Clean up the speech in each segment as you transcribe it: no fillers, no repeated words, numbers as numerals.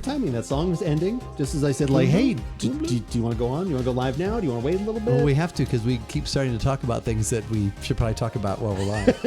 timing. That song was ending just as I said, like, hey, do you want to go on? Do you want to go live now? Do you want to wait a little bit? Well, we have to because we keep starting to talk about things that we should probably talk about while we're live.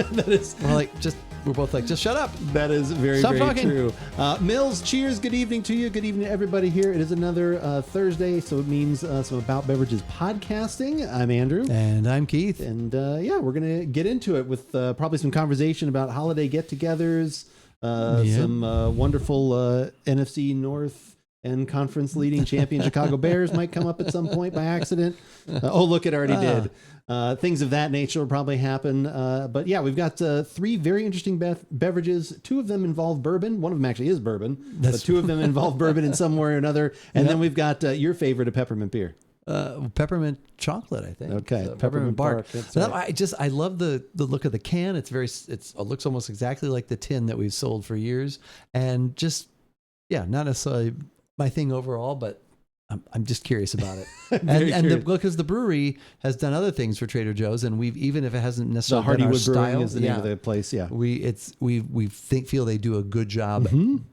We're both like, just shut up. That is very, Stop very talking. true. Mills, cheers. Good evening to you. Good evening to everybody here. It is another Thursday, so it means some About Beverages podcasting. I'm Andrew. And I'm Keith. And we're going to get into it with probably some conversation about holiday get-togethers, some wonderful NFC North and conference leading champion Chicago Bears might come up at some point by accident. Look, it already did. Things of that nature will probably happen. But yeah, we've got three very interesting beverages. Two of them involve bourbon. One of them actually is bourbon, but two of them involve bourbon in some way or another. And then we've got your favorite, a peppermint beer. Peppermint chocolate, I think. Okay, so peppermint bark. That's right. I love the look of the can. It looks almost exactly like the tin that we've sold for years, and just not necessarily my thing overall, but I'm just curious about it. Because the brewery has done other things for Trader Joe's, and even if it hasn't necessarily been our Hardywood Brewing style, is the name of the place. Yeah, we feel they do a good job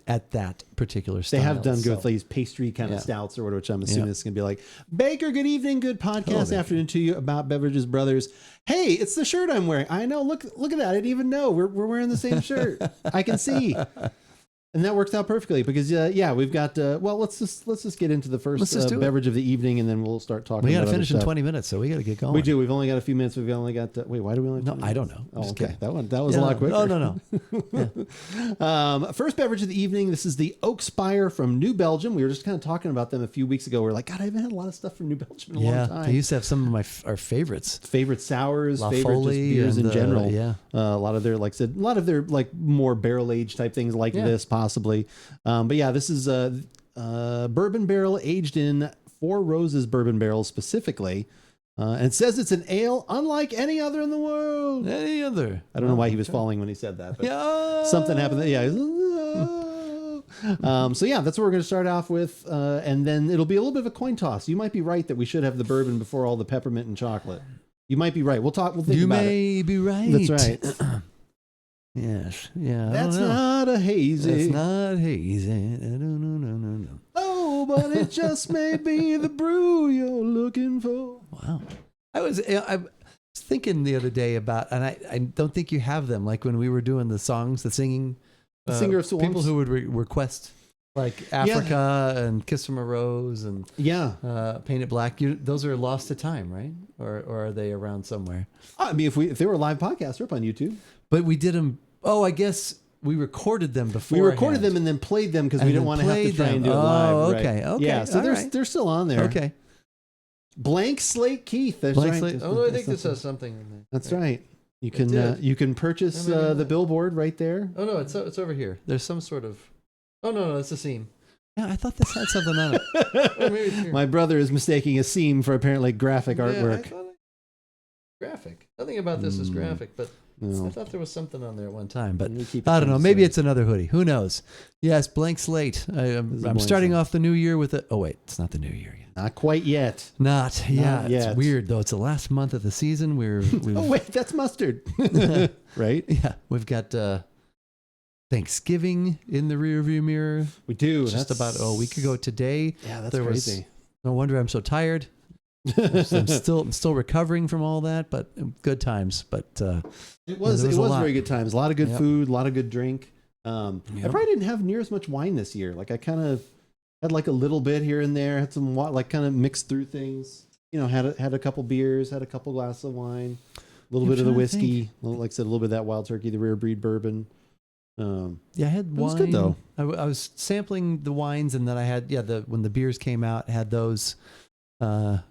at that particular style. They have done good with these pastry kind of stouts or whatever, which I'm assuming it's going to be like, Baker, good evening, good podcast afternoon to you about Beverages Brothers. Hey, it's the shirt I'm wearing. I know. Look at that. I didn't even know we're wearing the same shirt. I can see. And that works out perfectly because we've got let's just get into the first beverage of the evening, and then we'll start talking. We got to finish in 20 minutes, so we got to get going. We do. We've only got a few minutes. We've only got why do we only have 20 minutes? I don't know. Oh, okay. That was a lot quicker. No. First beverage of the evening. This is the Oakspire from New Belgium. We were just kind of talking about them a few weeks ago. We're like, God, I haven't had a lot of stuff from New Belgium in a long time. They used to have some of our favorites. Favorite sours, favorite just beers in general. A lot of their more barrel aged type things like this possibly. This is a bourbon barrel aged in Four Roses bourbon barrels specifically. And it says it's an ale unlike any other in the world. Any other. I don't know why he was falling when he said that. But something happened. That's what we're going to start off with. And then it'll be a little bit of a coin toss. You might be right that we should have the bourbon before all the peppermint and chocolate. You might be right. We'll think about it. You may be right. That's right. Yes. Yeah. That's not a hazy. That's not hazy. No. Oh, but it just may be the brew you're looking for. Wow. I was thinking the other day about, and I don't think you have them, like when we were doing the songs, the singing. The Singer of Swamps. People who would request like Africa and Kiss from a Rose and Paint It Black. Those are lost to time, right? Or are they around somewhere? I mean, if they were a live podcast, they're up on YouTube. But we did them. Oh, I guess we recorded them before. We recorded them and then played them because we didn't want to have to try and do it live. Oh, okay. Right? Okay. Yeah, so they're still on there. Okay. Blank Slate Keith. That's Blank right. Slate. I think this has something in there. That's right. You can purchase the billboard right there. Oh no, it's over here. There's some sort of. Oh no, it's a seam. Yeah, I thought this had something on it. Maybe it's here. My brother is mistaking a seam for apparently graphic artwork. Graphic. Nothing about this is graphic, but I thought there was something on there at one time. But I don't know. Maybe it's another hoodie. Who knows? Yes, Blank Slate. I'm starting off the new year with it. Oh wait, it's not the new year yet. Not quite yet. Not yet. It's weird though. It's the last month of the season. Oh wait, that's mustard. Right? Yeah, we've got Thanksgiving in the rearview mirror. We do. Just about a week ago today. Yeah, that's crazy. No wonder I'm so tired. I'm still recovering from all that, but good times. But it was very good times. A lot of good food, a lot of good drink. I probably didn't have near as much wine this year. Like I kind of had like a little bit here and there. Had some like kind of mixed through things. Had a couple beers, had a couple glasses of wine, a little bit of the whiskey. Like I said, a little bit of that Wild Turkey, the rare breed bourbon. I had wine. It was good though. I was sampling the wines, and then I had when the beers came out, I had those. The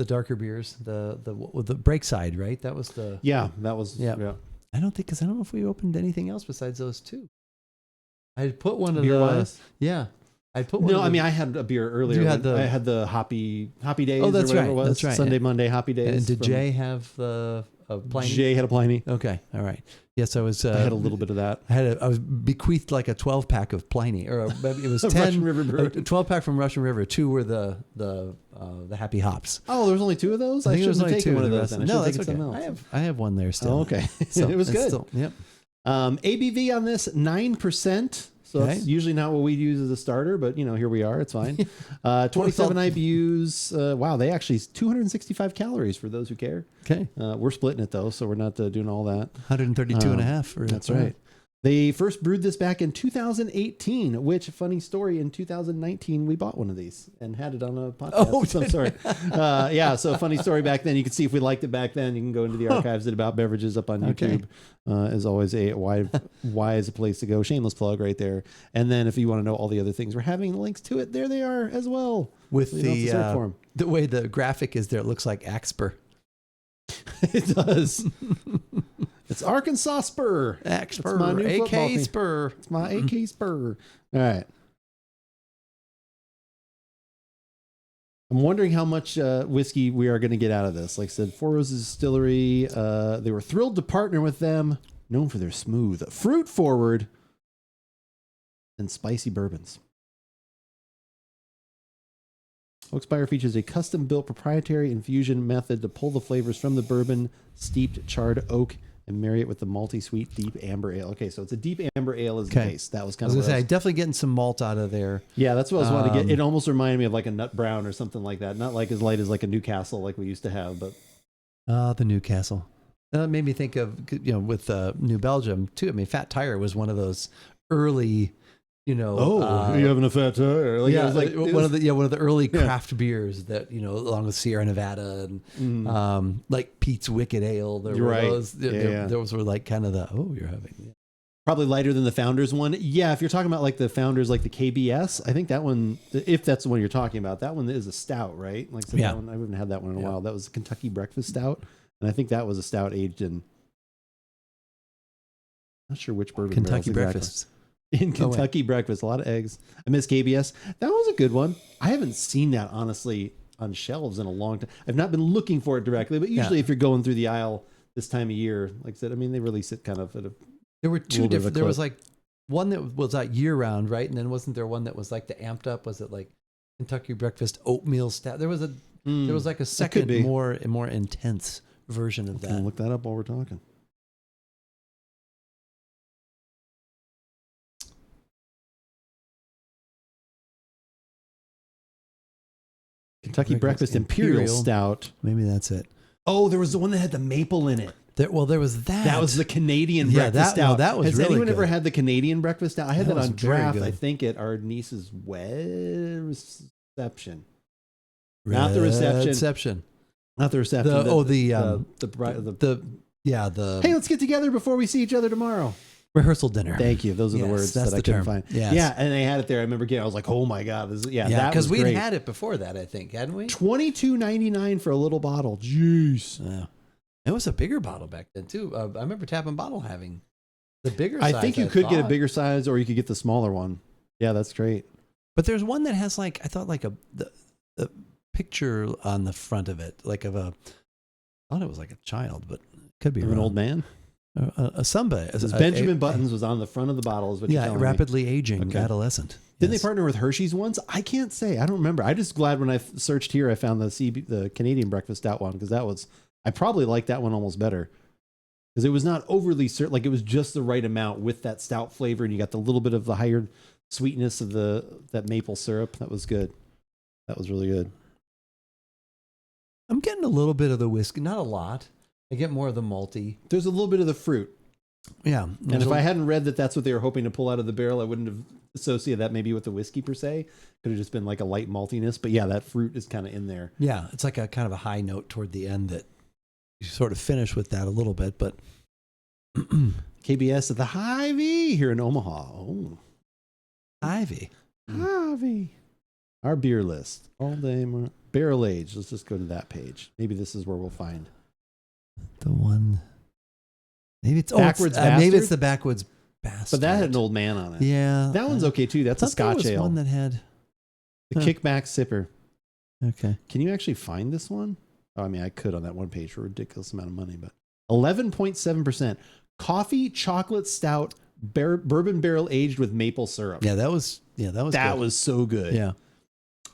darker beers, the Breakside, right? That was the that was I don't know if we opened anything else besides those two. I had put one of beer the wise? I put one. No, I mean I had a beer earlier. I had the hoppy days. Oh, that's or whatever right. It was. That's right. Sunday, Monday hoppy days. And did Jay have the Pliny? Jay had a Pliny. Okay, all right. Yes, I was. I had a little bit of that. I was bequeathed like a 12-pack of Pliny, or it was 10. Russian River Brew. 12-pack from Russian River. 2 were the Happy Hops. Oh, there was only 2 of those. I should have taken one of those. Then. No, that's okay. I have one there still. Oh, okay, so it was good. Still, yep. ABV on this 9%. So that's usually not what we use as a starter, but here we are. It's fine. 27 IBUs. Wow, they actually 265 calories for those who care. Okay. We're splitting it though, so we're not doing all that. 132 and a half. That's right. They first brewed this back in 2018, which, funny story, in 2019, we bought one of these and had it on a podcast. Oh, I'm sorry. Yeah, so funny story back then. You can see if we liked it back then. You can go into the archives at About Beverages up on YouTube. As always, why is a place to go. Shameless plug right there. And then if you want to know all the other things, we're having links to it. There they are as well. With the way the graphic is there, it looks like Axper. It does. It's Arkansas Spur. Spur. My new AK Spur. It's my AK Spur. All right. I'm wondering how much whiskey we are going to get out of this. Like I said, Four Roses Distillery, they were thrilled to partner with them, known for their smooth, fruit-forward, and spicy bourbons. Oakspire features a custom-built proprietary infusion method to pull the flavors from the bourbon, steeped charred oak, and marry it with the malty, sweet, deep amber ale. Okay, so it's a deep amber ale is the base. That was kind of. I was gonna say, definitely getting some malt out of there. Yeah, that's what I was wanting to get. It almost reminded me of like a nut brown or something like that. Not like as light as like a Newcastle like we used to have, but. The Newcastle. That made me think of with New Belgium too. I mean, Fat Tire was one of those early. You having a fat tire? Like, yeah, it was like one of the early craft beers that along with Sierra Nevada and like Pete's Wicked Ale. There were those. Those were like kind of the you're having. Yeah. Probably lighter than the Founders one. Yeah, if you're talking about like the Founders, like the KBS, I think that one, if that's the one you're talking about, that one is a stout, right? Like that one, I haven't had that one in a while. That was the Kentucky Breakfast Stout, and I think that was a stout aged in. Not sure which bourbon. Kentucky Breakfast. Exactly. In Kentucky Breakfast, a lot of eggs. I miss KBS. That was a good one. I haven't seen that honestly on shelves in a long time. I've not been looking for it directly, but usually if you're going through the aisle this time of year, like I said, I mean they release it kind of at a. There were two different. There was like one that was like year round, right? And then wasn't there one that was like the amped up? Was it like Kentucky Breakfast oatmeal stout? There was like a second more intense version of that. Can look that up while we're talking. Kentucky Breakfast Imperial Stout. Maybe that's it. Oh, there was the one that had the maple in it. There was that. That was the Canadian Breakfast Stout. No, that was Has really anyone good. ever had the Canadian Breakfast Stout? I had that on draft, good. I think, at our niece's reception. Not the reception. Not the reception. Hey, let's get together before we see each other tomorrow. Rehearsal dinner. Thank you. Those are the words that I couldn't find. Yes. Yeah, and they had it there. I remember getting. I was like, "Oh my god!" Because we'd had it before that. I think hadn't we? $22.99 for a little bottle. Jeez. Yeah. It was a bigger bottle back then too. I remember Tap and Bottle having the bigger size. I think you could get a bigger size, or you could get the smaller one. Yeah, that's great. But there's one that has like the picture on the front of it, like of a. I thought it was like a child, but it could be an old man. Somebody. Benjamin Buttons was on the front of the bottle. Is what you're telling rapidly aging adolescent. Didn't they partner with Hershey's ones? I can't say. I don't remember. I'm just glad when I searched here, I found the Canadian Breakfast Stout one because that was. I probably liked that one almost better because it was not overly certain. Like it was just the right amount with that stout flavor, and you got the little bit of the higher sweetness of that maple syrup. That was good. That was really good. I'm getting a little bit of the whiskey, not a lot. I get more of the malty. There's a little bit of the fruit. Yeah. And if I hadn't read that that's what they were hoping to pull out of the barrel, I wouldn't have associated that maybe with the whiskey per se. Could have just been like a light maltiness. But yeah, that fruit is kind of in there. Yeah. It's like a kind of a high note toward the end that you sort of finish with that a little bit. But KBS at the Hy-Vee here in Omaha. Oh. Hy-Vee. Hy-Vee. Our beer list. All day barrel aged. Let's just go to that page. Maybe this is where we'll find. The one, maybe it's Backwards maybe it's the Backwoods Bastard. But that had an old man on it. Yeah, that one's okay too. That's a Scotch ale. One that had the Kickback Sipper. Okay, can you actually find this one? Oh, I mean, I could on that one page for a ridiculous amount of money, but 11.7% coffee chocolate stout bourbon barrel aged with maple syrup. Yeah, that was that was so good. Yeah.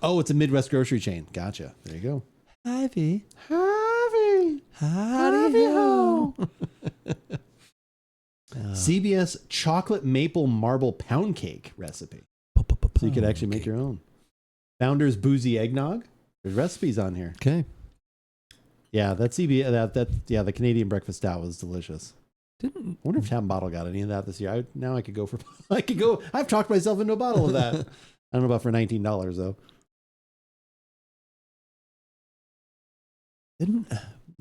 Oh, it's a Midwest grocery chain. Gotcha. There you go. Hy-Vee. Hy-Vee. Howdy ho. CBS chocolate maple marble pound cake recipe. So you could actually make your own. Founder's boozy eggnog. There's recipes on here. Okay. Yeah, that CBS the Canadian breakfast stout was delicious. I wonder if Tap Bottle got any of that this year. Now I could go. I've talked myself into a bottle of that. I don't know about for $19 though. Didn't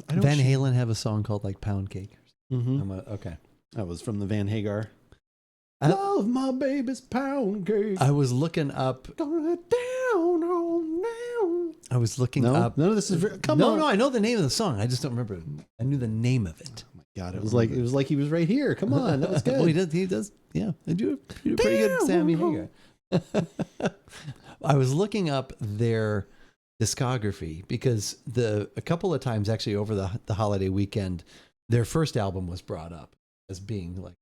Van Halen have a song called like Pound Cake? Mm-hmm. Okay. That was from the Van Hagar. Love my baby's pound cake. I was looking up. Gonna down on now. I was looking up. None of this is. Come on. No, I know the name of the song. I just don't remember. I knew the name of it. Oh my God, it was like he was right here. Come on, that was good. Well, he does. Yeah, they do a pretty good Sammy Hagar. I was looking up their discography because a couple of times actually over the holiday weekend, their first album was brought up as being like.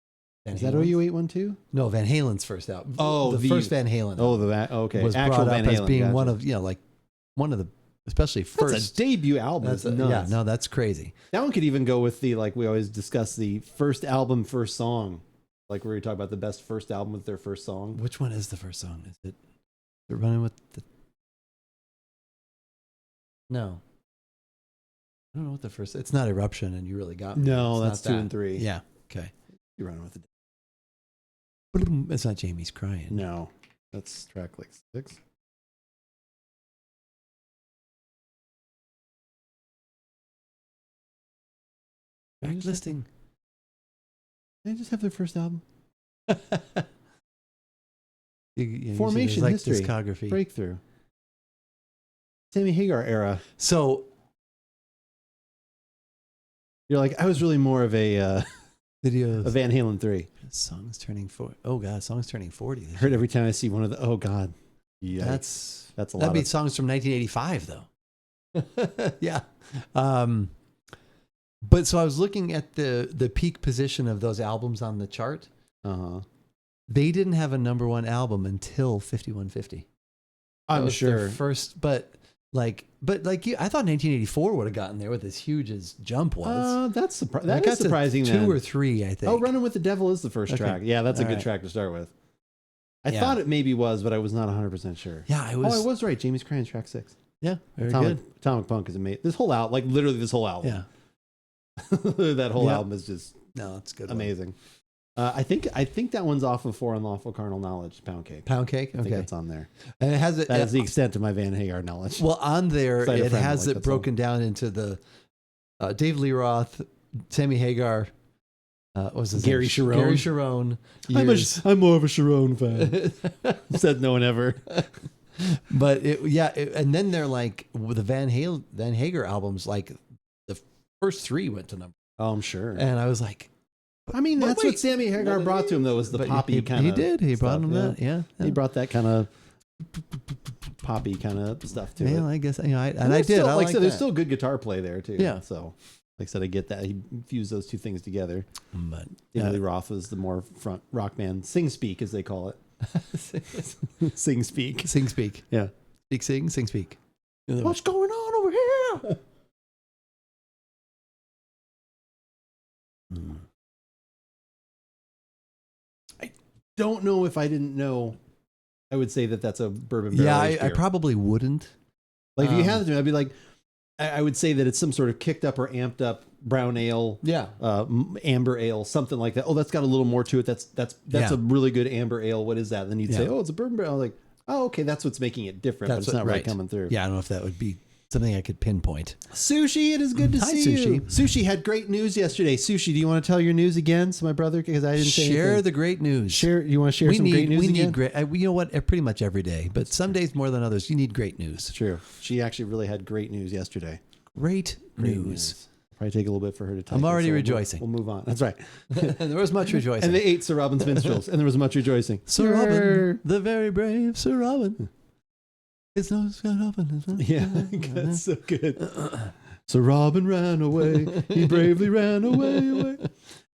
Is that OU812? No, Van Halen's first album. Oh, the first Van Halen. Okay. Was actual brought Van up Halen, as being gotcha. one of the especially first. That's a debut album. That's nuts. Yeah, no, that's crazy. That one could even go with the we always discuss the first album, first song. Like where you talk about the best first album with their first song. Which one is the first song? Is it Running with the? No. I don't know what the first. It's not Eruption, and you really got me. No, it's that's 2 and 3. Yeah. Okay. You're running with the. It's not Jamie's Crying. No, that's track 6. Track listing. They just have their first album. Formation like history. Discography. Breakthrough. Sammy Hagar era. So you're like, I was really more of a videos. A Van Halen 3. Song's turning 40. Oh God, song's turning 40. I heard every time I see one of the. Oh God. Yeah. That's a lot. That'd be songs from 1985 though. Yeah. But so I was looking at the peak position of those albums on the chart. They didn't have a number one album until 5150. I'm sure. Their first, but I thought 1984 would have gotten there with as huge as Jump was. That's surprising. 2 or 3, I think. Oh, Running with the Devil is the first track. Yeah, that's a good track to start with. I thought it maybe was, but I was not 100% sure. Yeah, I was. Oh, I was right. Jamie's Crying, track 6. Yeah, very good. Atomic Punk is amazing. This whole album, literally this whole album. Yeah. That whole album is just it's good. Amazing. I think that one's off of For Unlawful Carnal Knowledge, Pound Cake. Pound Cake? I think that's on there. And it has that is the extent of my Van Hagar knowledge. Well, on there, it has like it broken down into the Dave Lee Roth, Sammy Hagar, what was his Gary name? Cherone. Gary Cherone. I'm more of a Cherone fan. Said no one ever. But and then they're like with the Van Hagar albums, like the first 3 went to number. Oh, I'm sure. And I was like, I mean, that's what Sammy Hagar brought to him, though, was the poppy kind of. He did. He brought him that. Yeah. He brought that kind of poppy kind of stuff to it. Yeah, I guess. I did. Still, I like there's still good guitar play there too. Yeah. So, like I said, I get that. He fused those two things together. But David Lee Roth was the more front rock band, sing speak as they call it. Sing speak. Sing speak. Yeah. Speak sing speak. What's going on over here? I don't know if I didn't know. I would say that that's a bourbon barrel. Yeah, I probably wouldn't. Like if you had to, I'd be like, I would say that it's some sort of kicked up or amped up brown ale, amber ale, something like that. Oh, that's got a little more to it. That's a really good amber ale. What is that? And then you'd say, oh, it's a bourbon barrel. Like, oh, okay, that's what's making it different. But it's not really coming through. Yeah, I don't know if that would be something I could pinpoint. Sushi, it is good to see you. Sushi had great news yesterday. Sushi, do you want to tell your news again? So my brother, because I didn't say anything. Share the great news. You want to share some great news again? We need great. You know what? Pretty much every day, but some days more than others. You need great news. True. She actually really had great news yesterday. Great news. Probably take a little bit for her to type. I'm already rejoicing. We'll move on. That's right. And there was much rejoicing. And they ate Sir Robin's minstrels, and there was much rejoicing. Sir Robin, the very brave Sir Robin. It's no Sir Robin. Yeah, that's so good. So Robin ran away. He bravely ran away.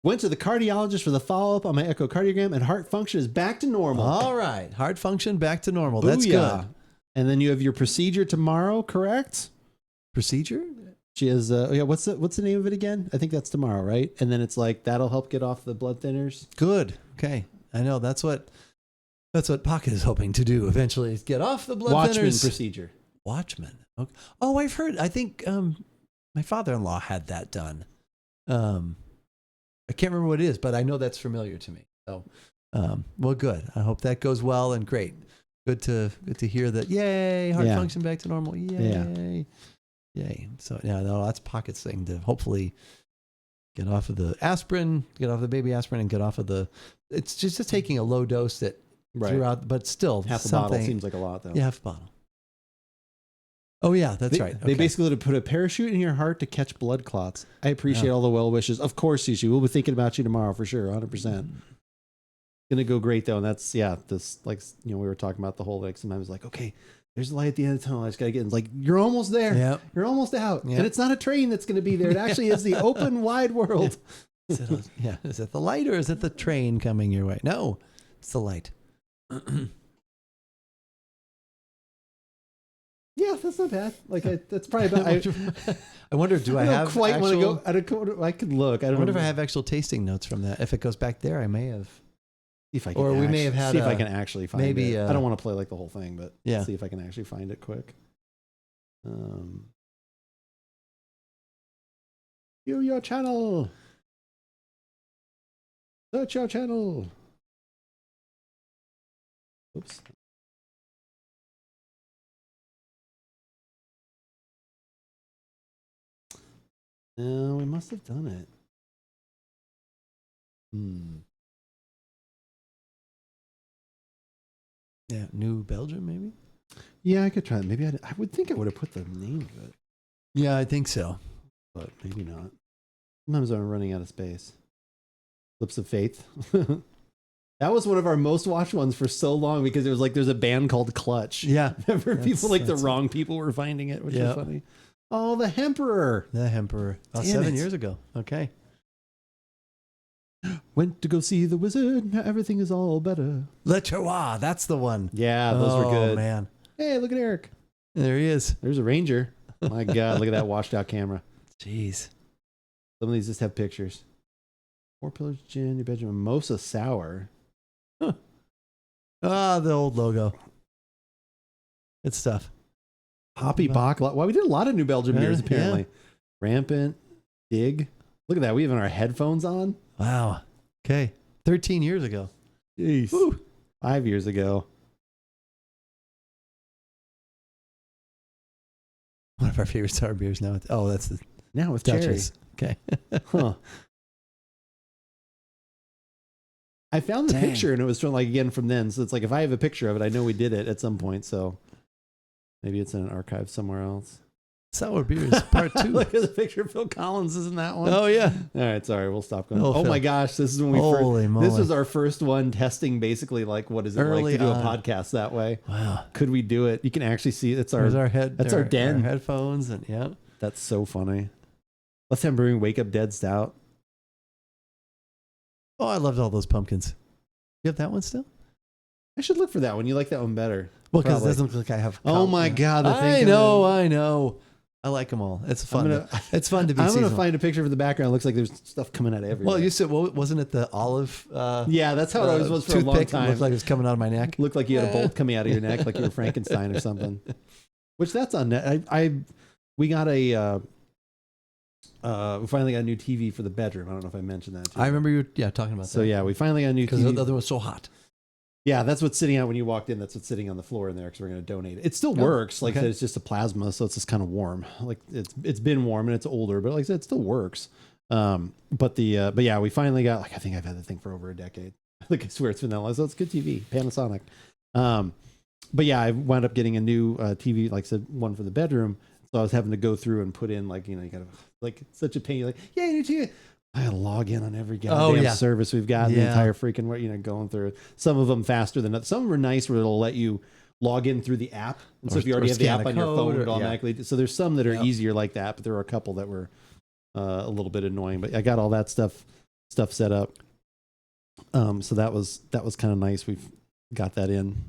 Went to the cardiologist for the follow-up on my echocardiogram, and heart function is back to normal. All right. Heart function back to normal. Booyah. That's good. And then you have your procedure tomorrow, correct? Procedure? She has, what's the name of it again? I think that's tomorrow, right? And then it's like, that'll help get off the blood thinners. Good. Okay. I know that's what Pocket is hoping to do eventually, is get off the blood Watchman thinners. procedure. Watchman. Okay. Oh, I've heard, I think my father-in-law had that done. I can't remember what it is, but I know that's familiar to me. So, well, good. I hope that goes well and great. Good to hear that. Yay. Heart function back to normal. Yay. Yay. So yeah, no, that's Pocket's thing to hopefully get off of the aspirin, get off the baby aspirin, and get off of the. It's just taking a low dose that throughout, but still half a bottle seems like a lot though. Yeah, half a bottle. Oh yeah, that's right. They basically put a parachute in your heart to catch blood clots. I appreciate all the well wishes. Of course, Sushi. We'll be thinking about you tomorrow for sure, 100%. Gonna go great though, and that's this like we were talking about the whole like sometimes like okay. There's a light at the end of the tunnel. I just got to get in. It's like, you're almost there. Yep. You're almost out. Yep. And it's not a train that's going to be there. It actually is the open, wide world. Is it the light or is it the train coming your way? No, it's the light. Yeah, that's not bad. Like, that's probably about... I wonder, do I have quite actual... want to go... I could look. I wonder if I have actual tasting notes from that. If it goes back there, I may have... If I can or we may have had if I can actually find maybe, it. I don't want to play like the whole thing, but yeah. See if I can actually find it quick. View your channel. Search your channel. Oops. No, we must have done it. Yeah, New Belgium, maybe? Yeah, I could try it. Maybe I would think I would have put the name of it. Yeah, I think so. But maybe not. Sometimes I'm running out of space. Lips of Faith. That was one of our most watched ones for so long because it was like there's a band called Clutch. Yeah. Remember people like the wrong people were finding it, which is funny. Oh, the Hemperor. The Hemperor. About 7 years ago. Okay. Went to go see the wizard. Now everything is all better. Le Terroir. That's the one. Yeah, those were good. Oh, man. Hey, look at Eric. There he is. There's a ranger. My God, look at that washed out camera. Jeez. Some of these just have pictures. 4 Pillars Gin, New Belgium Mimosa Sour. Huh. Ah, the old logo. Good stuff. Hoppy Bach. Well, we did a lot of New Belgium beers, apparently. Yeah. Rampant. Dig. Look at that. We have our headphones on. Wow. Okay. 13 years ago. Jeez. Woo. 5 years ago. One of our favorite sour beers now. That's the now with Duchess. Cherry. Okay. Huh. I found the picture and it was from from then. So it's like if I have a picture of it, I know we did it at some point. So maybe it's in an archive somewhere else. Sour beers part 2. Look at the picture. Phil Collins is in that one. Oh yeah. All right, sorry, we'll stop going. Oh my gosh, this is when we this was our first one testing basically like what is it like to do a podcast that way. Wow. Could we do it? You can actually see it's our head. That's our den. Our headphones and yeah. That's so funny. Let's have brewing Wake Up Dead Stout. Oh, I loved all those pumpkins. You have that one still? I should look for that one. You like that one better. Well, because it doesn't look like I have. Oh my God. I know. I like them all. It's fun. It's fun to be. I'm going to find a picture of the background. It looks like there's stuff coming out of everywhere. Well, you said, wasn't it the olive? Yeah, that's how it always was for a long time. Looked like it was coming out of my neck. Looked like you had a bolt coming out of your neck, like you were Frankenstein or something. Which that's on net. We got we finally got a new TV for the bedroom. I don't know if I mentioned that too. I remember you talking about that. So yeah, we finally got a new TV. Because the other one was so hot. Yeah, that's what's sitting out when you walked in. That's what's sitting on the floor in there because we're going to donate it. It still works. Like I said, it's just a plasma, so it's just kind of warm. Like it's been warm and it's older, but like I said, it still works. But yeah, we finally got. Like I think I've had the thing for over a decade. Like I swear it's been that long. So it's good TV, Panasonic. But yeah, I wound up getting a new TV, like I said, one for the bedroom. So I was having to go through and put in like you got to like such a pain. Like yeah, new TV. I gotta log in on every goddamn service we've got. The entire freaking going through. Some of them faster than others. Some of them are nice where it'll let you log in through the app. And so if you already have the app on your phone, it automatically. So there's some that are easier like that, but there are a couple that were a little bit annoying. But I got all that stuff set up. So that was kind of nice. We've got that in.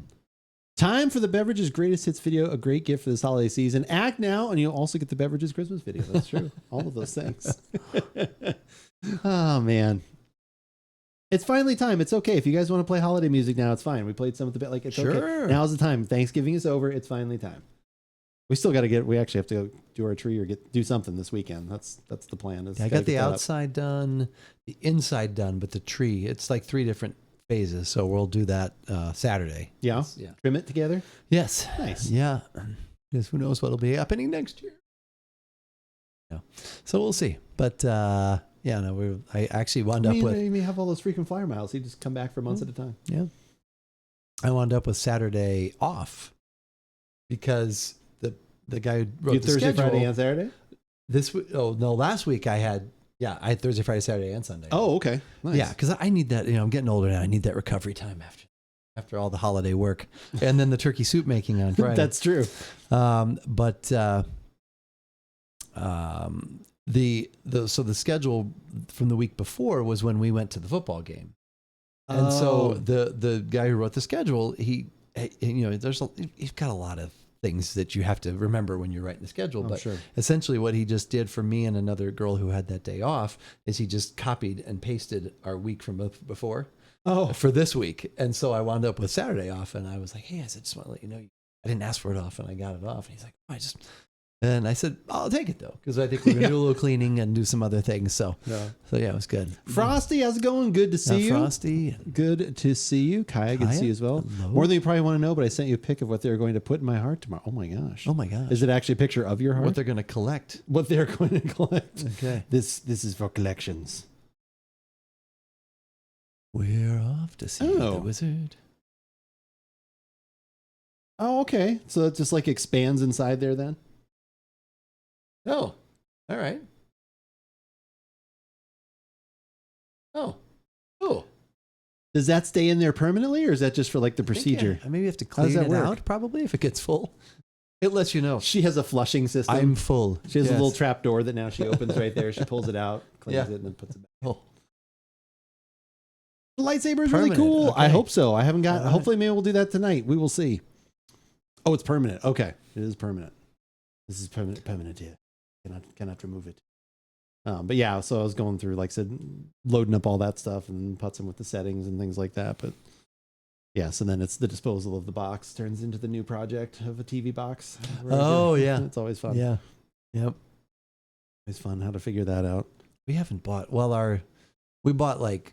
Time for the Beverages Greatest Hits video, a great gift for this holiday season. Act now, and you'll also get the Beverages Christmas video. That's true. All of those things. Oh, man. It's finally time. It's okay. If you guys want to play holiday music now, it's fine. We played some of the bit. Like, it's okay. Now's the time. Thanksgiving is over. It's finally time. We still got to we actually have to go do our tree or do something this weekend. That's the plan. I got the outside done, the inside done, but the tree, it's like 3 different phases. So we'll do that Saturday. Yeah. Trim it together. Yes. Nice. Yeah. Because who knows what'll be happening next year. Yeah. So we'll see. But I actually wound up with. You may have all those frequent flyer miles. You just come back for months at a time. Yeah. I wound up with Saturday off because the guy who wrote the Thursday, schedule, Friday, and Saturday. Last week I had Thursday, Friday, Saturday, and Sunday. Oh, okay. Nice. Yeah, because I need that. I'm getting older now. I need that recovery time after all the holiday work, and then the turkey soup making on Friday. That's true. The schedule from the week before was when we went to the football game, and so the guy who wrote the schedule, he's got a lot of things that you have to remember when you're writing the schedule. But sure. Essentially what he just did for me and another girl who had that day off is he just copied and pasted our week from before for this week. And so I wound up with Saturday off, and I was like, hey, I just want to let you know, I didn't ask for it off, and I got it off. And he's like, and I said, I'll take it though, because I think we're going to do a little cleaning and do some other things. So it was good. Frosty, how's it going? Good to see you. Frosty. Good to see you. Kaya, good to see you as well. Hello. More than you probably want to know, but I sent you a pic of what they're going to put in my heart tomorrow. Oh my gosh. Is it actually a picture of your heart? What they're going to collect. What they're going to collect. Okay. This is for collections. We're off to see the wizard. Oh, okay. So it just like expands inside there then? Oh, all right. Oh. Does that stay in there permanently, or is that just for like the procedure? Maybe you have to clean it out probably if it gets full. It lets you know. She has a flushing system. I'm full. She has a little trap door that now she opens right there. She pulls it out, cleans it, and then puts it back. Oh. The lightsaber is really cool. Okay. I hope so. I haven't got. Hopefully, maybe we'll do that tonight. We will see. Oh, it's permanent. Okay, it is permanent. This is permanent here. Cannot remove it. But yeah, so I was going through, like I said, loading up all that stuff and putzing with the settings and things like that. But yeah, so then it's the disposal of the box turns into the new project of a TV box. Yeah, it's always fun. Yeah, yep, it's fun how to figure that out. We haven't bought we bought like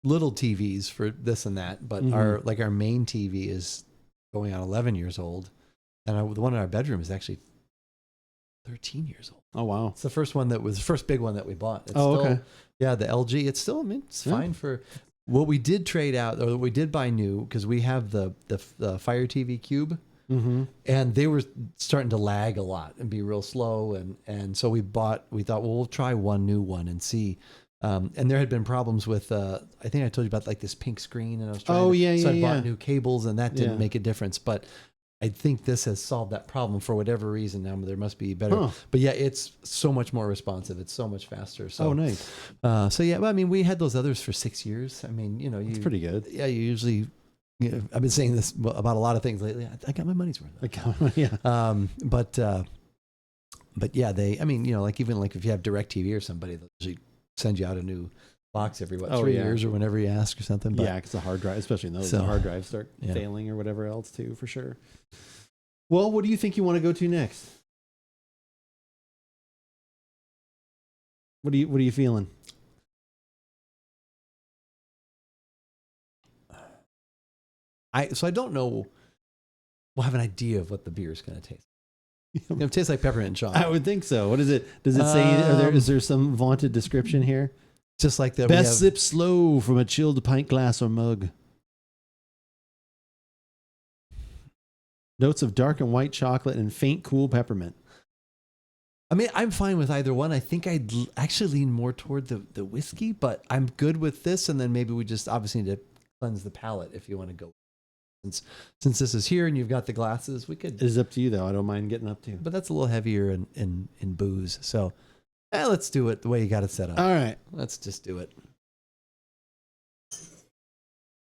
little TVs for this and that, but our main TV is going on 11 years old, and the one in our bedroom is actually 13 years old. Oh wow! It's the first big one that we bought. It's okay. Yeah, the LG. It's still, it's fine for what we did trade out, or we did buy new, because we have the Fire TV Cube, and they were starting to lag a lot and be real slow, and so we thought, well, we'll try one new one and see. And there had been problems with, I think I told you about like this pink screen, and I was trying so I bought new cables, and that didn't make a difference. But I think this has solved that problem for whatever reason. Now there must be better, but yeah, it's so much more responsive. It's so much faster. So nice. So yeah, well, I mean, we had those others for 6 years. I mean, it's pretty good. Yeah, you usually. I've been saying this about a lot of things lately. I got my money's worth. Yeah. But yeah, like even like if you have DirecTV or somebody, they'll usually send you out a new box every 3 years or whenever you ask or something. But, because the hard drive, especially in those, the hard drives start failing or whatever else too, for sure. Well, what do you think you want to go to next? What are you feeling? I don't know. We'll have an idea of what the beer is going to taste. It tastes like peppermint and chocolate. I would think so. What is it? Does it say? Is there some vaunted description here? Just like that. Best sip slow from a chilled pint glass or mug. Notes of dark and white chocolate and faint cool peppermint. I mean, I'm fine with either one. I think I'd actually lean more toward the whiskey, but I'm good with this. And then maybe we just obviously need to cleanse the palate if you want to go. Since this is here and you've got the glasses, we could. It is up to you though. I don't mind getting up to. But that's a little heavier in booze. So let's do it the way you got it set up. All right. Let's just do it.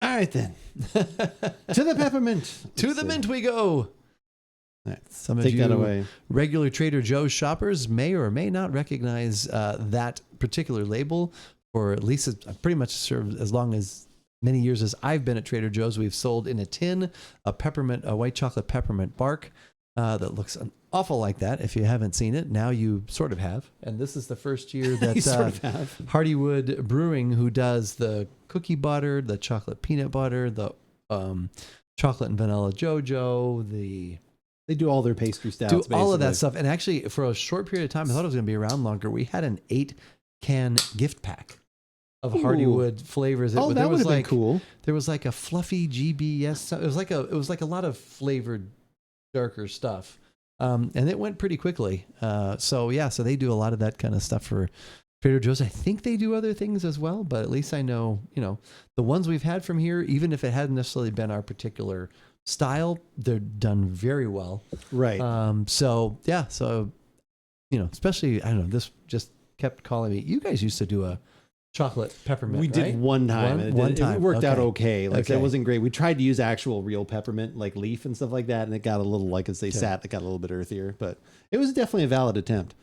All right then. To the peppermint. To the mint we go. Right. Some Take of that you away. regular Trader Joe's shoppers may or may not recognize that particular label, or at least it's pretty much served as long as many years as I've been at Trader Joe's. We've sold in a tin a white chocolate peppermint bark that looks an awful like that. If you haven't seen it, now you sort of have. And this is the first year that You sort of have. Hardywood Brewing, who does the cookie butter, the chocolate peanut butter, the chocolate and vanilla JoJo, They do all their pastry stouts. do all of that basically. stuff. And actually, for a short period of time, I thought it was going to be around longer. We had an 8-can gift pack of Hardywood flavors. Oh, that would have been cool. There was like a fluffy GBS. It was like a lot of flavored, darker stuff. And it went pretty quickly. So they do a lot of that kind of stuff for Trader Joe's. I think they do other things as well, but at least I know, the ones we've had from here, even if it hadn't necessarily been our particular style, they're done very well. Right. Especially, I don't know, this just kept calling me. You guys used to do a chocolate peppermint, We did right? one time. It worked out okay. Like it wasn't great. We tried to use actual real peppermint, like leaf and stuff like that, and it got a little, like as they sat, it got a little bit earthier. But it was definitely a valid attempt.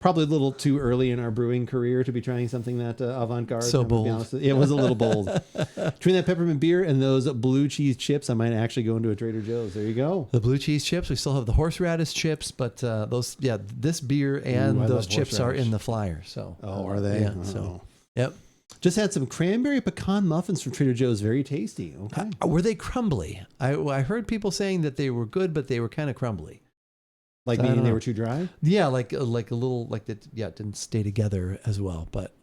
Probably a little too early in our brewing career to be trying something that avant-garde. So bold. It was a little bold. Between that peppermint beer and those blue cheese chips, I might actually go into a Trader Joe's. There you go. The blue cheese chips. We still have the horseradish chips, but this beer and those chips are in the flyer. So, are they? Yeah. So, yep. Just had some cranberry pecan muffins from Trader Joe's. Very tasty. Okay. Were they crumbly? I heard people saying that they were good, but they were kind of crumbly. Like So meaning they were too dry? Yeah, like a little, like that. Yeah, it didn't stay together as well. But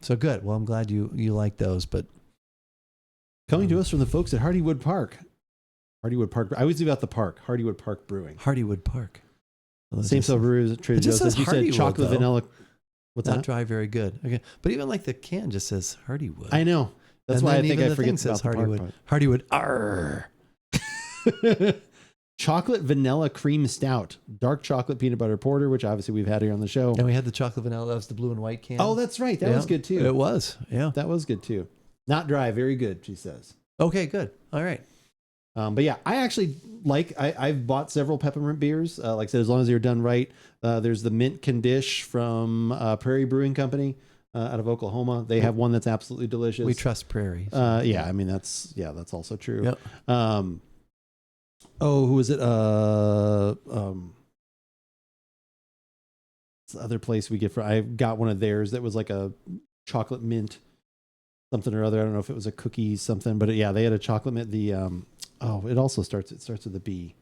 so good. Well, I'm glad you like those. But coming to us from the folks at Hardywood Park. Hardywood Park. I always leave out the park. Hardywood Park Brewing. Hardywood Park. Well, Same stuff brewers at Trader it just Joe's. says You said Hardywood, chocolate though. vanilla. What's not that? dry, very good. Okay, but even like the can just says Hardywood. I know. That's And why I then think even I the forget thing about says the Hardywood. park Hardywood. Arr. part. Chocolate vanilla cream stout, dark chocolate peanut butter porter, which obviously we've had here on the show. And we had the chocolate vanilla. That was the blue and white can. Oh, that's right. That was good too. It was. Yeah. That was good too. Not dry, very good, she says. Okay, good. All right. But yeah, I actually I've bought several peppermint beers. Like I said, as long as they're done right. There's the Mint Condish from Prairie Brewing Company out of Oklahoma. They have one that's absolutely delicious. We trust Prairie. Yeah, I mean that's also true. Yep. Who was it? It's the other place we get from. I got one of theirs that was like a chocolate mint something or other. I don't know if it was a cookie something, but yeah, they had a chocolate mint. The it also starts with a B.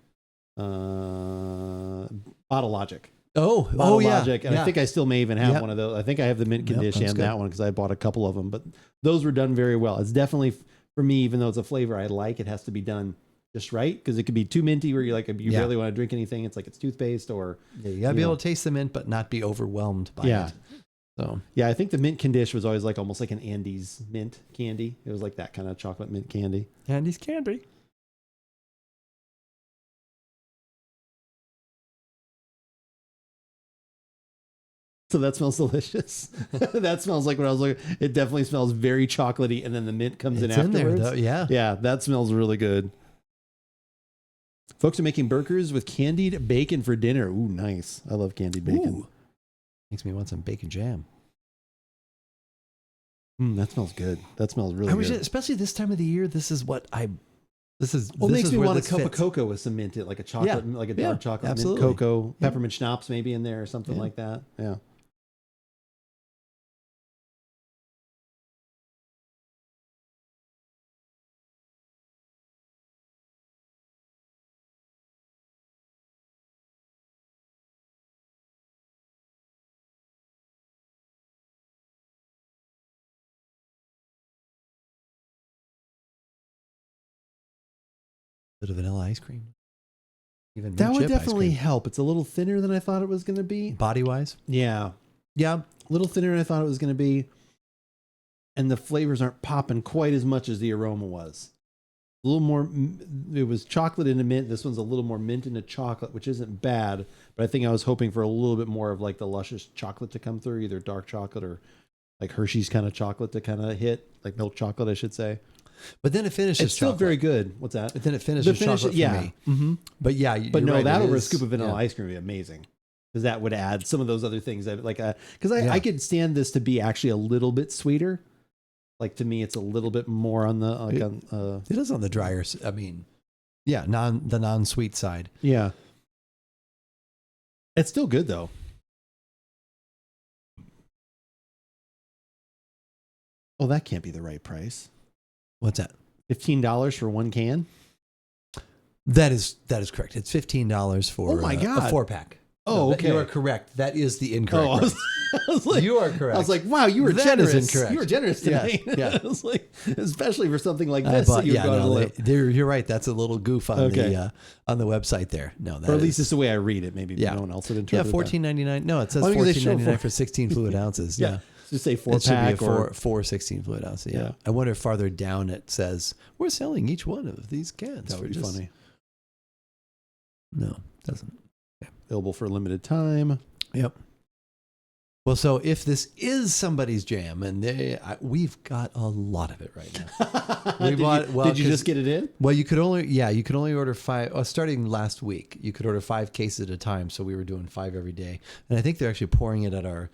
Bottle Logic. Oh yeah. Logic. And I think I still may even have one of those. I think I have the Mint Condition and good. that one because I bought a couple of them, but those were done very well. It's definitely, for me, even though it's a flavor I like, it has to be done just right, because it could be too minty where you're like, you barely want to drink anything. It's like it's toothpaste, or you gotta be able to taste the mint, but not be overwhelmed by it. So yeah, I think the Mint Condition was always like almost like an Andes mint candy. It was like that kind of chocolate mint candy. Andes candy. So that smells delicious. That smells like what I was looking. It definitely smells very chocolatey, and then the mint comes in afterwards. There, though. Yeah. Yeah, that smells really good. Folks are making burgers with candied bacon for dinner. Ooh, nice. I love candied bacon. Ooh. Makes me want some bacon jam. That smells good. That smells really good. Especially this time of the year. This is what I. This is. Well, it makes me want a this cup of fits. cocoa with some mint, like a chocolate, like a dark chocolate absolutely. mint cocoa, peppermint schnapps maybe in there or something like that. Yeah. Bit of vanilla ice cream. Even That mint would chip ice definitely cream. help. It's a little thinner than I thought it was going to be. Body wise. Yeah. Yeah. A little thinner than I thought it was going to be. And the flavors aren't popping quite as much as the aroma was. A little more, it was chocolate into mint. This one's a little more mint into chocolate, which isn't bad. But I think I was hoping for a little bit more of like the luscious chocolate to come through, either dark chocolate or like Hershey's kind of chocolate to kind of hit, like milk chocolate, I should say. But then it finishes. It's still chocolate. very good. What's that? But then it finishes chocolate for me. Mm-hmm. But yeah, but no, right, that over a is, scoop of vanilla ice cream would be amazing. Because that would add some of those other things. That, like, because I could stand this to be actually a little bit sweeter. Like to me, it's a little bit more on the it is on the drier. I mean, yeah, the non-sweet side. Yeah, it's still good though. Oh, that can't be the right price. What's that? $15 for one can. That is correct. It's $15 for oh my God. A 4-pack. Oh, okay. You are correct. That is the incorrect price. I was like, you are correct. I was like, wow, you were that generous. Is incorrect. You were generous tonight. Yeah. I was like, especially for something like this. You're right. That's a little goof on the website there. No, that or at least it's the way I read it. Maybe no one else would interpret. Yeah, $14.99. No, it says $14.99 for 16 fluid ounces. Yeah. Just say 4-pack or 4 16 fluid ounces. Yeah. I wonder if farther down it says we're selling each one of these cans. That would be funny. No, it doesn't. Available for a limited time. Yep. Well, so if this is somebody's jam, and we've got a lot of it right now. Did you just get it in? Well, you could only order 5. Starting last week, you could order 5 cases at a time. So we were doing 5 every day, and I think they're actually pouring it at our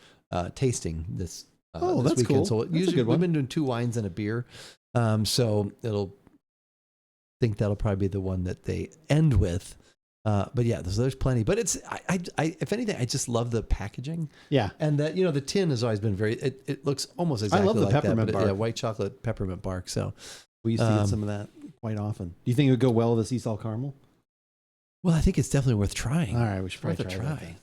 tasting this. That's weekend. cool. So that's usually we've been doing 2 wines and a beer, so that'll probably be the one that they end with. But yeah, there's plenty. But it's I if anything, I just love the packaging. Yeah, and that the tin has always been very. It looks almost exactly like that. I love the peppermint bark. White chocolate peppermint bark. So we used to get some of that quite often. Do you think it would go well with a sea salt caramel? Well, I think it's definitely worth trying. All right, we should probably try.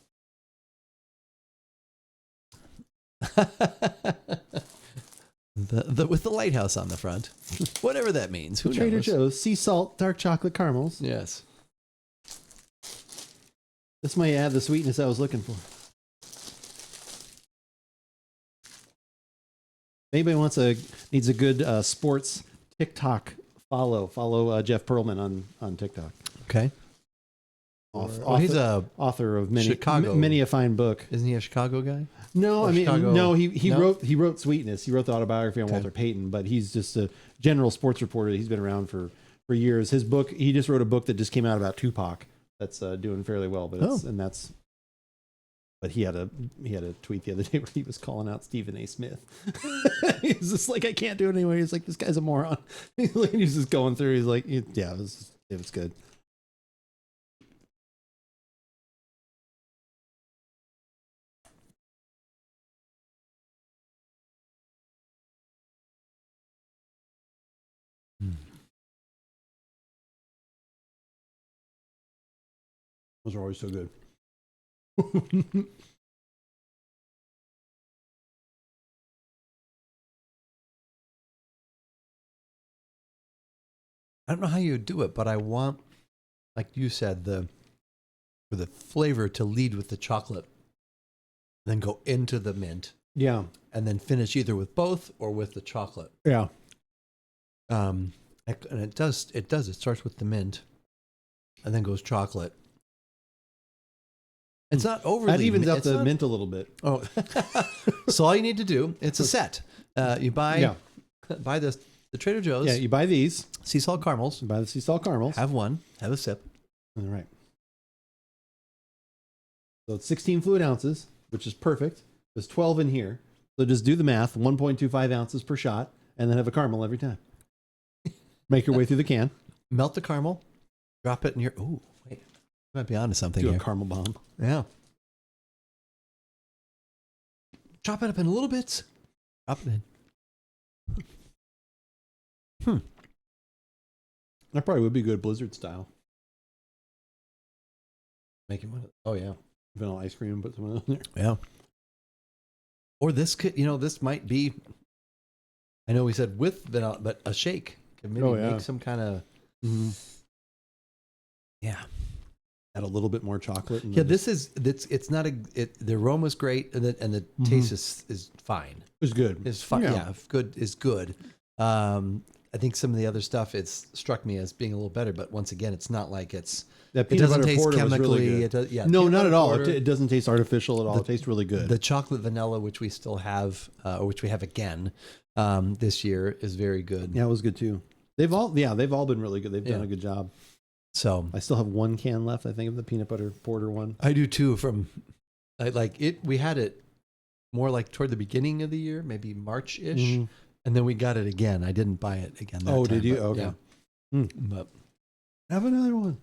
With the lighthouse on the front, whatever that means. Who Trader knows? Joe's sea salt dark chocolate caramels. Yes. This might add the sweetness I was looking for. Anybody needs a good sports TikTok follow Jeff Pearlman on TikTok. Okay. He's a author of many Chicago. Many a fine book. Isn't he a Chicago guy? No, or I mean Chicago? No. He wrote Sweetness. He wrote the autobiography on Walter Payton, but he's just a general sports reporter. He's been around for years. His book. He just wrote a book that just came out about Tupac. That's doing fairly well, but But he had a tweet the other day where he was calling out Stephen A. Smith. He's just like, I can't do it anymore. He's like, this guy's a moron. He's just going through. He's like, yeah, it was good. Those are always so good. I don't know how you do it, but I want, like you said, for the flavor to lead with the chocolate, then go into the mint. Yeah. And then finish either with both or with the chocolate. Yeah. And it does. It starts with the mint and then goes chocolate. It's not overly. That evens out the mint a little bit. Oh, so all you need to do, it's a set. You buy the Trader Joe's. Yeah, you buy these sea salt caramels. You buy the sea salt caramels. Have one. Have a sip. All right. So it's 16 fluid ounces, which is perfect. There's 12 in here. So just do the math: 1.25 ounces per shot, and then have a caramel every time. Make your way through the can. Melt the caramel. Drop it in your. Ooh, wait. You might be onto something. Do here. a caramel bomb. Yeah. Chop it up in little bits. Drop it in. That probably would be good Blizzard style. Making one. Oh yeah. Vanilla ice cream, put some of that in there. Yeah. Or this could, this might be. I know we said with vanilla, but a shake could maybe make some kind of. Mm-hmm. Yeah. Add a little bit more chocolate. Yeah, it's not the aroma's great and the taste is fine. It's good. It's fine. Yeah, good is good. I think some of the other stuff it's struck me as being a little better, but once again, it's not like it That peanut doesn't butter taste porter was chemically. really It good. does, yeah, No, peanut not butter at all. porter. It doesn't taste artificial at all. It tastes really good. The chocolate vanilla, which we still have, or which we have again this year, is very good. Yeah, it was good too. They've all been really good. They've done a good job. So I still have one can left, I think, of the peanut butter porter one. I do too. We had it more like toward the beginning of the year, maybe March-ish, and then we got it again. I didn't buy it again. That time, did you? but, Okay. Yeah. But have another one.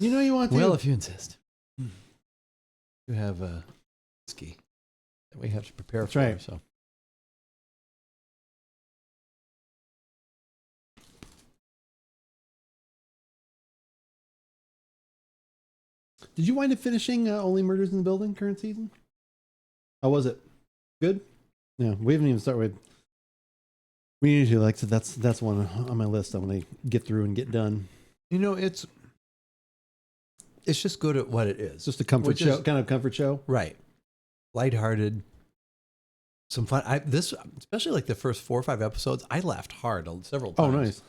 You know you want to. Well, if you insist. You have a whiskey that we have to prepare for. Right. So. Did you wind up finishing Only Murders in the Building current season? How was it? Good? Yeah, we haven't even started with. We need to that's one on my list. I want to get through and get done. You know, it's just good at what it is. It's just a comfort show, kind of comfort show. Right. Lighthearted. Some fun. Especially like the first 4 or 5 episodes, I laughed hard several times.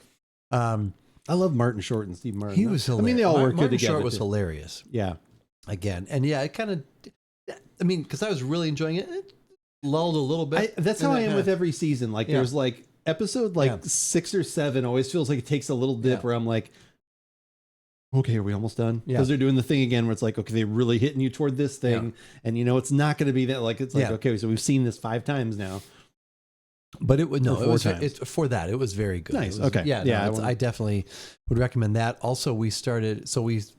Oh, nice. I love Martin Short and Steve Martin. He was hilarious. I mean, they all work good Martin together. Short was too. hilarious. Yeah. Again. And yeah, it kind of, I mean, because I was really enjoying it. It lulled a little bit. That's how I am with every season. Like there's like episode 6 or 7 always feels like it takes a little dip where I'm like, okay, are we almost done? Because they're doing the thing again where it's like, okay, they're really hitting you toward this thing. And you know, it's not going to be that, like, it's like, okay, so we've seen this 5 times now. But it was, no, Or it 4 was, times. for that, it was very good. Nice. It was, Okay. Yeah. Yeah, No, I definitely would recommend that. Also, we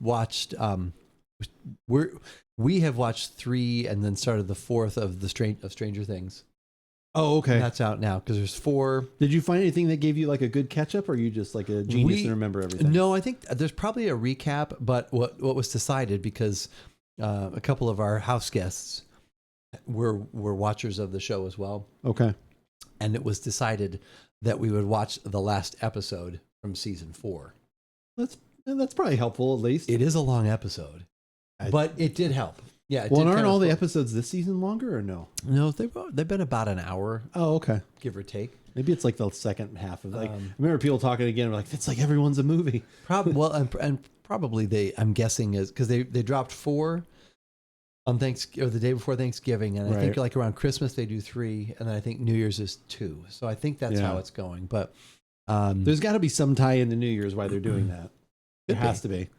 watched, we have watched 3 and then started the 4th of Stranger Things. Oh, okay. That's out now because there's 4. Did you find anything that gave you like a good catch up, or are you just like a genius and remember everything? No, I think there's probably a recap, but what was decided because a couple of our house guests were watchers of the show as well. Okay. And it was decided that we would watch the last episode from season 4. That's probably helpful at least. It is a long episode, but it did help. Yeah. Well, aren't all the episodes this season longer or no? No, they've been about an hour. Oh, okay. Give or take. Maybe it's like the second half of I remember people talking again. We're like, it's like everyone's a movie. And probably I'm guessing is because they dropped 4 on Thanksgiving or the day before Thanksgiving, and I think like around Christmas they do 3, and then I think New Year's is 2. So I think that's how it's going. But there's got to be some tie into New Year's why they're doing that. There has to be.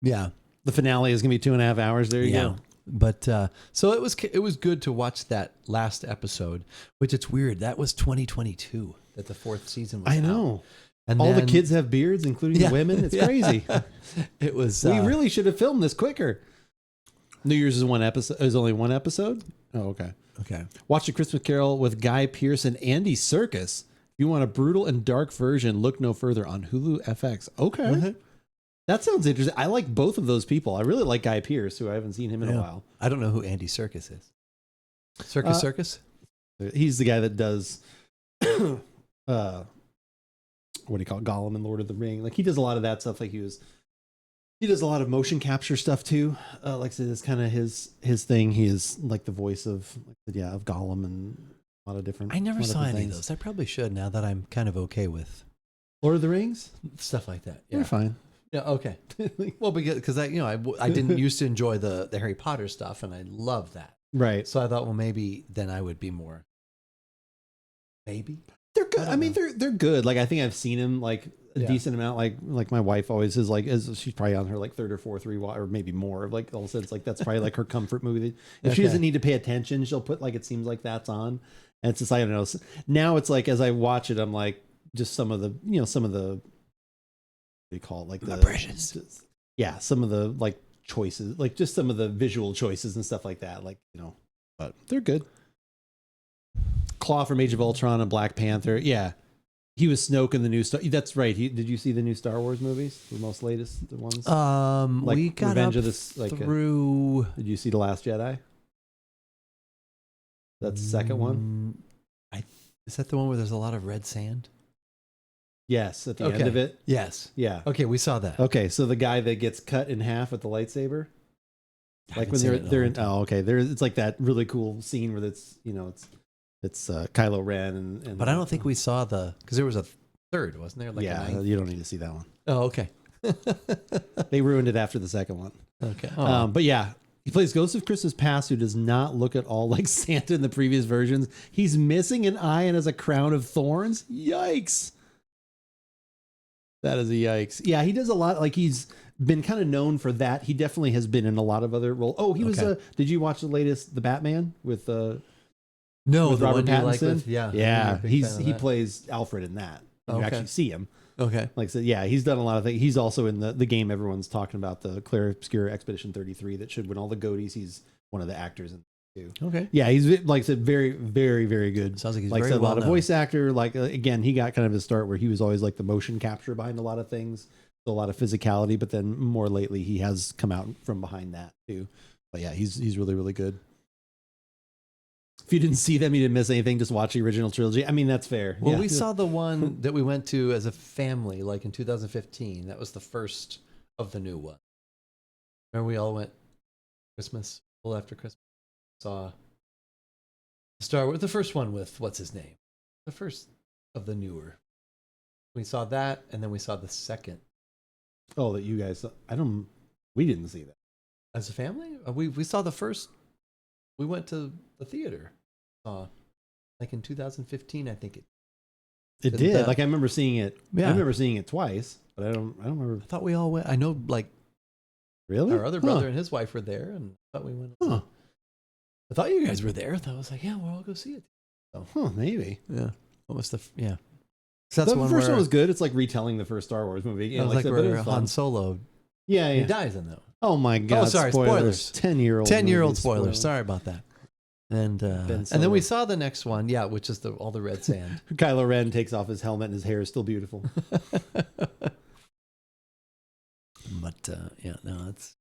Yeah. The finale is going to be 2.5 hours. There you go. But so it was good to watch that last episode, which it's weird. That was 2022 that the 4th season was I know. out. And all the kids have beards, including the women. It's crazy. It was. We really should have filmed this quicker. New Year's is 1 episode. Is only 1 episode. Oh, okay. Okay. Watch A Christmas Carol with Guy Pearce and Andy Serkis. If you want a brutal and dark version, look no further on Hulu FX. Okay. Mm-hmm. That sounds interesting. I like both of those people. I really like Guy Pearce, who I haven't seen him in a while. I don't know who Andy Serkis is. Circus? He's the guy that does, what do you call it? Gollum in Lord of the Ring. Like he does a lot of that stuff. Like he does a lot of motion capture stuff too. Like I said, it's kind of his thing. He is like the voice of Gollum and a lot of different. I never saw any things. of those. I probably should now that I'm kind of okay with Lord of the Rings, stuff like that. Yeah. You're fine. Yeah. Okay. Well, because I didn't used to enjoy the Harry Potter stuff, and I love that. Right. So I thought, well, maybe then I would be more. Maybe they're good. I mean, they're good. Like I think I've seen him like a decent amount. Like my wife always is like, she's probably on her like 3rd or 4th rewatch, or maybe more. Of like all of a sudden, it's like that's probably like her comfort movie. If she doesn't need to pay attention, she'll put like it seems like that's on, and it's just I don't know. Now it's like as I watch it, I'm like just some of the what do you call it, like the impressions. Yeah, some of the like choices, like just some of the visual choices and stuff like that. Like but they're good. Claw from Age of Ultron and Black Panther. Yeah. He was Snoke in the new Star. That's right. Did you see the new Star Wars movies? The most latest ones? Like we got Revenge up of this through. Did you see The Last Jedi? That's the second one? Is that the one where there's a lot of red sand? Yes, at the end of it. Yes. Yeah. Okay, we saw that. Okay, so the guy that gets cut in half with the lightsaber? Like when they're in okay, it's like that really cool scene where it's Kylo Ren and but I don't think we saw because there was third, wasn't there? Like a yeah, ninth? you don't need to see that one. Oh, okay. They ruined it after the second one. Okay. But yeah, he plays Ghost of Christmas Past, who does not look at all like Santa in the previous versions. He's missing an eye and has a crown of thorns. Yikes. That is a yikes. Yeah, he does a lot. Like, he's been kind of known for that. He definitely has been in a lot of other roles. Oh, he was, did you watch the latest The Batman with no, with the Robert one you Pattinson? like with, yeah. Yeah, he that. plays Alfred in that. You actually see him. Okay. Like I said, yeah, he's done a lot of things. He's also in the game everyone's talking about, the Claire Obscure Expedition 33 that should win all the Goaties. He's one of the actors in it too. Okay. Yeah, he's, like I said, very, very, very good. Sounds like he's like very I said, a lot of well-known. voice actor. Like, again, he got kind of his start where he was always like the motion capture behind a lot of things. So a lot of physicality, but then more lately he has come out from behind that too. But yeah, he's really, really good. If you didn't see them, you didn't miss anything. Just watch the original trilogy. I mean, that's fair. Well, yeah. we saw the one that we went to as a family, like in 2015. That was the first of the new one. Remember, we all went Christmas, a little after Christmas. Saw Star Wars, the first one with what's his name, the first of the newer. We saw that, and then we saw the second. Oh, that you guys, we didn't see that. As a family? We saw the first. We went to the theater. Like in 2015, I think It did. Like, I remember seeing it. Yeah. I remember seeing it twice, but I don't remember. I thought we all went. I know, like, Really? our other brother and his wife were there, and I thought we went. Huh. I thought you guys were there. I was like, yeah, we'll all go see it. So, Maybe. yeah. What was yeah. So The first one was good. It's like retelling the first Star Wars movie. It was like where Han Solo Yeah. he dies in though. Oh my God. sorry, spoilers. 10-year-old. 10-year-old spoilers. Sorry about that. And then we saw the next one, yeah, which is all the red sand. Kylo Ren takes off his helmet and his hair is still beautiful. But yeah, no, it's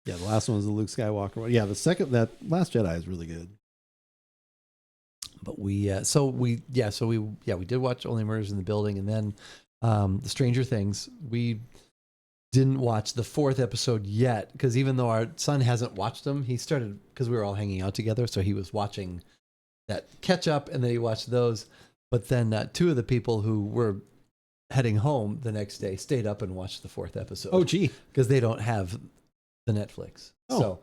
Yeah, the last one was the Luke Skywalker one. Yeah, that Last Jedi is really good. But we did watch Only Murders in the Building, and then the Stranger Things. We didn't watch the fourth episode yet because even though our son hasn't watched them, he started because we were all hanging out together, so he was watching that catch up, and then he watched those. But then two of the people who were heading home the next day stayed up and watched the fourth episode. Oh, gee, because they don't have the Netflix. Oh.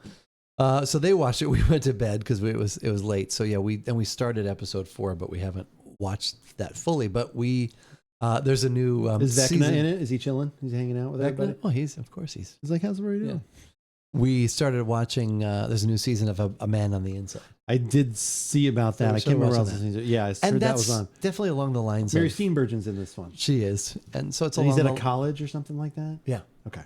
So they watched it. We went to bed because it was late. So yeah, we started episode 4, but we haven't watched that fully. But there's a new is Vecna season. in it? Is he chilling? He's hanging out with everybody? Oh, he's like, how's everybody doing? We started watching. There's a new season of a Man on the Inside. I did see about that. I can't remember what else. Yeah, I heard that was on. Definitely along the lines. Mary of Steenburgen's in this one. She is, and so it's. And he's at a college or something like that. Yeah. Okay.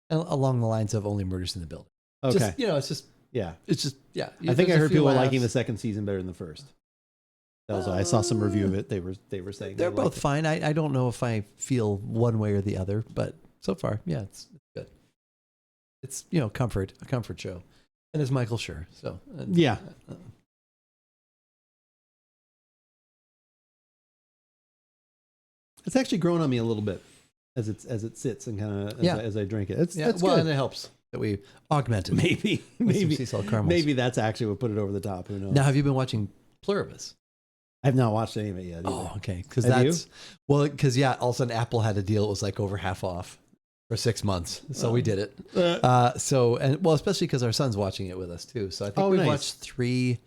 And along the lines of Only Murders in the Building. Okay. Just, it's just. Yeah. It's just yeah. I think I heard people liking the second season better than the first. That was I saw some review of it. They were saying they're both fine. I don't know if I feel one way or the other, but so far, yeah, it's good. It's a comfort show, and it's Michael Schur. So yeah. It's actually grown on me a little bit as it sits and kind of as I drink it. It's good. And it helps that we augmented. Maybe sea salt caramels. Maybe that's actually what put it over the top. Who knows? Now, have you been watching Pluribus? I've not watched any of it yet. Either. Oh, okay. Because all of a sudden Apple had a deal. It was like over half off for 6 months. So we did it. Especially because our son's watching it with us too. So I think we've watched 3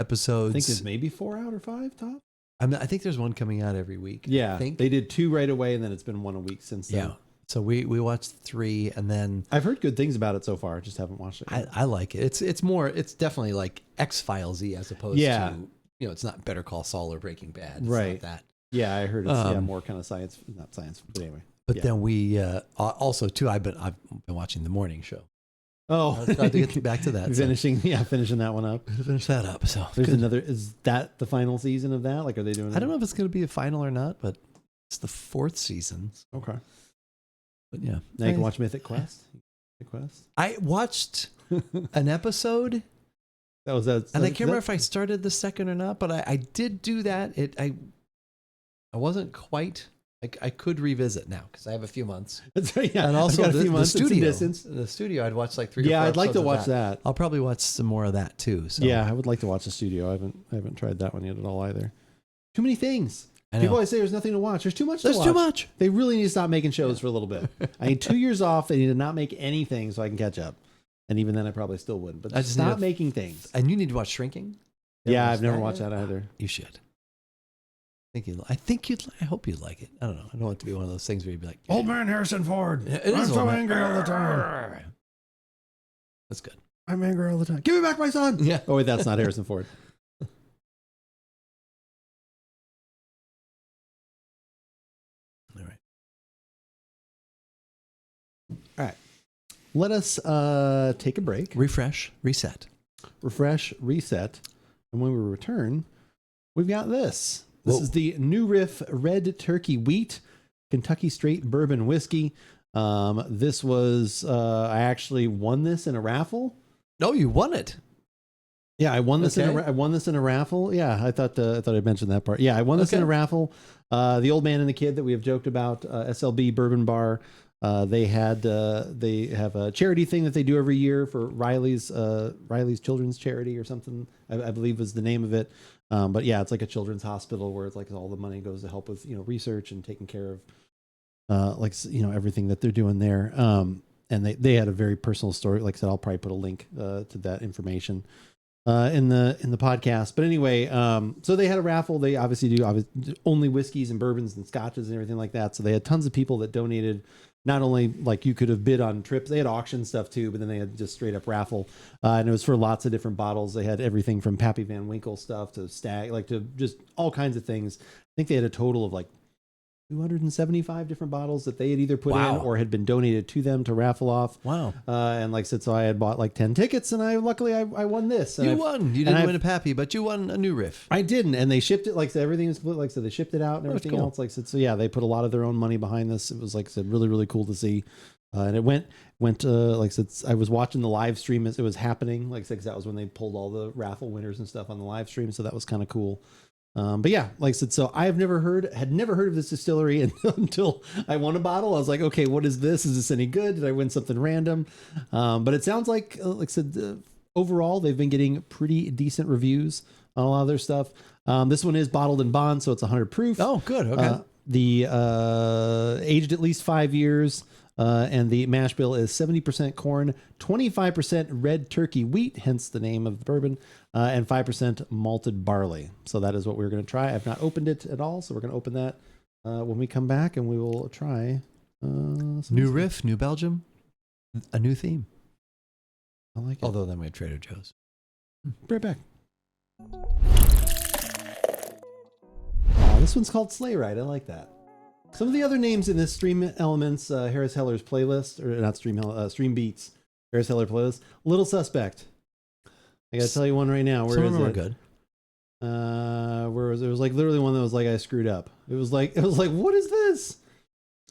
episodes. I think there's maybe 4 out or 5 top. I think there's one coming out every week. Yeah, I think they did 2 right away, and then it's been 1 a week since then. Yeah. So we watched 3, and then I've heard good things about it so far. I just haven't watched it yet. I like it. It's definitely like X-Files-y as opposed to it's not Better Call Saul or Breaking Bad. It's not that. Yeah, I heard it's more kind of science, not science, but anyway. But then we also too. I've been watching the morning show. Oh, I was glad to get back to that. Finishing that one up. Finish that up. So there's another. Is that the final season of that? Like, are they doing? I don't know if it's going to be a final or not, but it's the 4th season. Okay. But yeah, now you can watch Mythic Quest. I watched an episode. And I can't remember if I started the second or not, but I did do that. I wasn't quite. I could revisit now because I have a few months. Yeah, and also the studio. The studio, I'd watch like 3 or 4 Yeah, I'd like to episodes of watch that. I'll probably watch some more of that too. So. Yeah, I would like to watch the studio. I haven't tried that one yet at all either. Too many things. I know. People always say there's nothing to watch. There's too much to watch. There's too much. They really need to stop making shows for a little bit. I need 2 years off. They need to not make anything so I can catch up. And even then, I probably still wouldn't. But just stop making things. And you need to watch Shrinking. Yeah, I've never watched that either. You should. I hope you'd like it. I don't know. I don't want it to be one of those things where you'd be like, Old man Harrison Ford. I'm so angry all the time. That's good. I'm angry all the time. Give me back my son. Yeah. Oh, wait, that's not Harrison Ford. All right. Let us take a break. Refresh, reset. And when we return, we've got this. This is the New Riff Red Turkey Wheat Kentucky Straight Bourbon Whiskey. This was, I actually won this in a raffle. Oh, you won it. Yeah, I won this. I won this in a raffle. Yeah, I thought I mentioned that part. Yeah, I won this in a raffle. The Old Man and the Kid that we have joked about, SLB Bourbon Bar. They have a charity thing that they do every year for Riley's Children's Charity or something. I believe was the name of it. But yeah, it's like a children's hospital where it's like all the money goes to help with research and taking care of everything that they're doing there. And they had a very personal story. Like I said, I'll probably put a link to that information in the podcast. But anyway, so they had a raffle. They obviously do only whiskeys and bourbons and scotches and everything like that. So they had tons of people that donated. Not only like you could have bid on trips, they had auction stuff too, but then they had just straight up raffle. And it was for lots of different bottles. They had everything from Pappy Van Winkle stuff to Stag, like to just all kinds of things. I think they had a total of like 275 different bottles that they had either put in or had been donated to them to raffle off. Wow. And like I said, so I had bought like 10 tickets and I won this. You won. You didn't win a Pappy, but you won a New Riff. I didn't. And they shipped it, like I said, everything was split. Like I said, they shipped it out and everything else. Like I said, so yeah, they put a lot of their own money behind this. It was like I said, really, really cool to see. And it went like I said, I was watching the live stream as it was happening. Like I said, 'cause that was when they pulled all the raffle winners and stuff on the live stream. So that was kind of cool. But yeah, like I said, so I had never heard of this distillery until I won a bottle. I was like, okay, what is this? Is this any good? Did I win something random? But it sounds like I said, overall, they've been getting pretty decent reviews on a lot of their stuff. This one is bottled in bond, so it's 100 proof. Oh, good. Okay. The aged at least 5 years. And the mash bill is 70% corn, 25% red turkey wheat, hence the name of the bourbon, and 5% malted barley. So that is what we're going to try. I've not opened it at all, so we're going to open that when we come back, and we will try. New Riff, New Belgium, a new theme. I like it. Although then we had Trader Joe's. Right back. Oh, this one's called Sleigh Ride. I like that. Some of the other names in this Stream Elements, Harris Heller's playlist, or not Stream Beats, Harris Heller playlist, little suspect. I gotta tell you one right now. Where is it? Good. Where was it? It was like literally one that was like I screwed up. It was like what is this?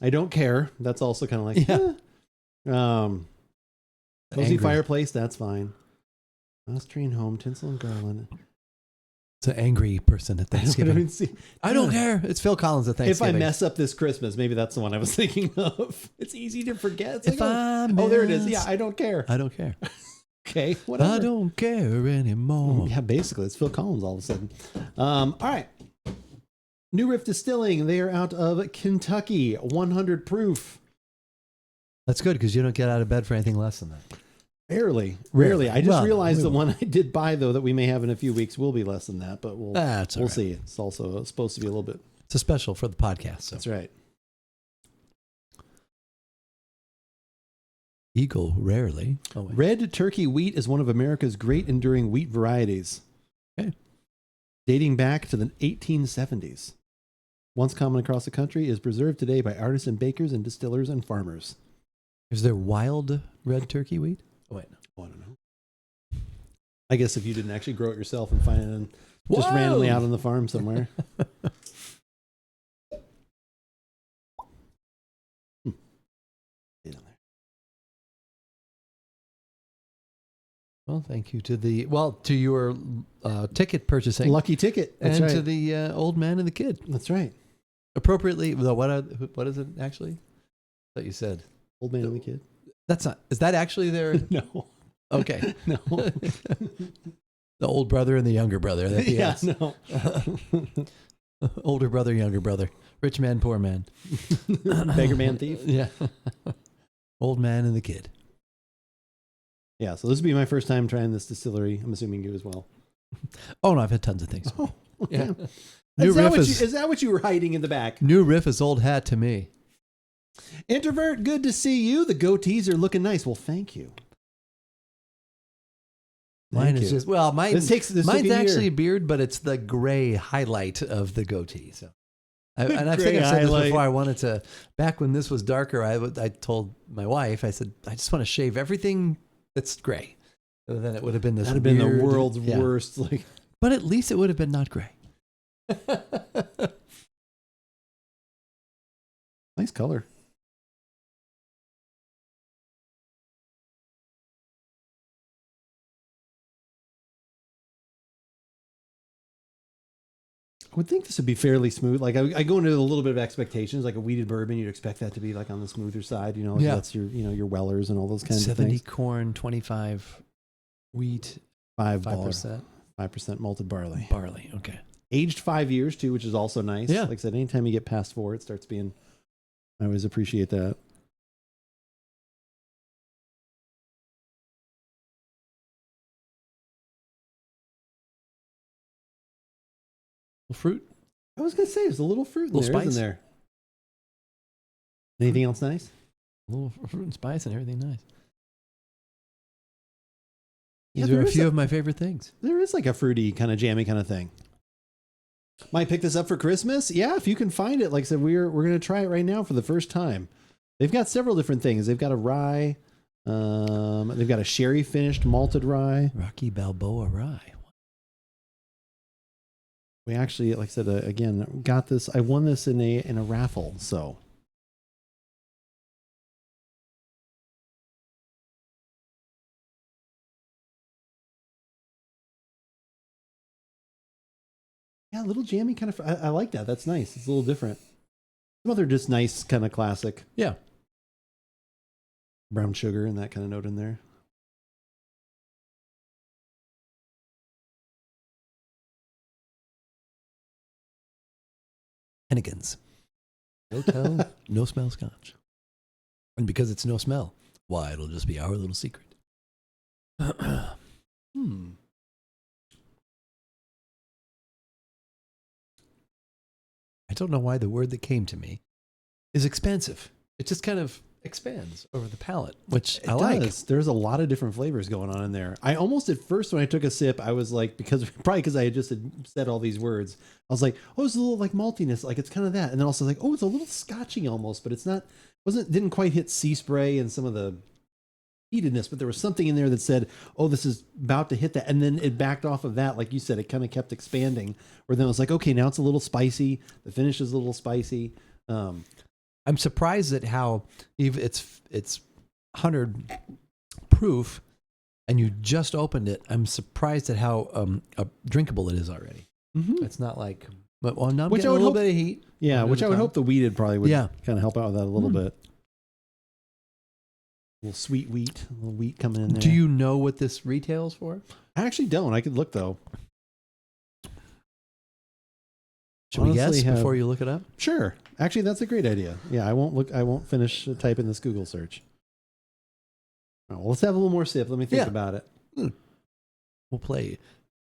I don't care. That's also kind of like cozy fireplace. That's fine. Last train home. Tinsel and garland. It's an angry person at Thanksgiving. I don't care. It's Phil Collins at Thanksgiving. If I mess up this Christmas, maybe that's the one I was thinking of. It's easy to forget. It's if like, there it is. Yeah, I don't care. I don't care. Okay, whatever. I don't care anymore. Yeah, basically, it's Phil Collins all of a sudden. All right. New Riff Distilling. They are out of Kentucky, 100 proof. That's good because you don't get out of bed for anything less than that. Rarely. I just realized the one I did buy, though, that we may have in a few weeks will be less than that, but we'll see. It's also supposed to be a little bit. It's a special for the podcast. So. That's right. Eagle, rarely. Red Turkey wheat is one of America's great enduring wheat varieties. Okay. Dating back to the 1870s. Once common across the country, is preserved today by artisan bakers and distillers and farmers. Is there wild red turkey wheat? Oh, wait, no. Oh, I don't know. I guess if you didn't actually grow it yourself and find it just randomly out on the farm somewhere. Well, thank you to your ticket purchasing. Lucky ticket. That's and right. to the old man and the kid. That's right. Appropriately, what is it actually that you said? Old man and the kid. That's not. Is that actually their? No. Okay. No. The old brother and the younger brother. Yeah. No. Older brother, younger brother. Rich man, poor man. Beggar man, thief. Yeah. Old man and the kid. Yeah, so this will be my first time trying this distillery. I'm assuming you as well. Oh, no, I've had tons of things. Oh, yeah. Is that what you were hiding in the back? New Riff is old hat to me. Introvert, good to see you. The goatees are looking nice. Well, thank you. Mine is just, well, mine's actually a a beard, but it's the gray highlight of the goatee. So, I think I've said this before. I wanted to, back when this was darker, I told my wife, I said, I just want to shave everything that's gray. So then it would have been this. That'd have been the world's worst. Like, but at least it would have been not gray. Nice color. I would think this would be fairly smooth. Like I go into a little bit of expectations, like a wheated bourbon, you'd expect that to be like on the smoother side, you know, like that's your, you know, your Wellers and all those kinds of things. 70 corn, 25 wheat, 5%. 5% malted barley. Barley, okay. Aged 5 years too, which is also nice. Yeah. Like I said, anytime you get past 4, it starts being, I always appreciate that. Fruit. I was going to say, there's a little fruit in there, spice. isn't there? Anything else nice? A little fruit and spice and everything nice. Yeah, These are a few of my favorite things. There is like a fruity, kind of jammy kind of thing. Might pick this up for Christmas. Yeah, if you can find it. Like I said, we're going to try it right now for the first time. They've got several different things. They've got a rye. They've got a sherry finished malted rye. Rocky Balboa rye. We actually, like I said, again, got this. I won this in a raffle. So. Yeah, a little jammy kind of. I like that. That's nice. It's a little different. Some other just nice kind of classic. Yeah. Brown sugar and that kind of note in there. Hennigan's. No tell, no smell scotch. And because it's no smell, why, it'll just be our little secret. I don't know why the word that came to me is expansive. It just kind of expands over the palate, which I like. There's a lot of different flavors going on in there. I almost at first when I took a sip, I was like, because I had just said all these words, I was like, oh, it's a little like maltiness, like it's kind of that, and then also like, oh, it's a little scotchy almost, but it's not. Didn't quite hit sea spray and some of the heatedness, but there was something in there that said, oh, this is about to hit that, and then it backed off of that, like you said, it kind of kept expanding. Where then it was like, okay, now it's a little spicy. The finish is a little spicy. I'm surprised at how it's 100 proof, and you just opened it. I'm surprised at how drinkable it is already. Mm-hmm. It's not like, but well, now I'm getting a little bit of heat. Yeah, which I would hope the wheated probably would kind of help out with that a little bit. A little sweet wheat, a little wheat coming in there. Do you know what this retails for? I actually don't. I could look though. Should we guess before you look it up? Sure. Actually, that's a great idea. Yeah, I won't finish typing this Google search. Oh, well, let's have a little more sip. Let me think about it. We'll play.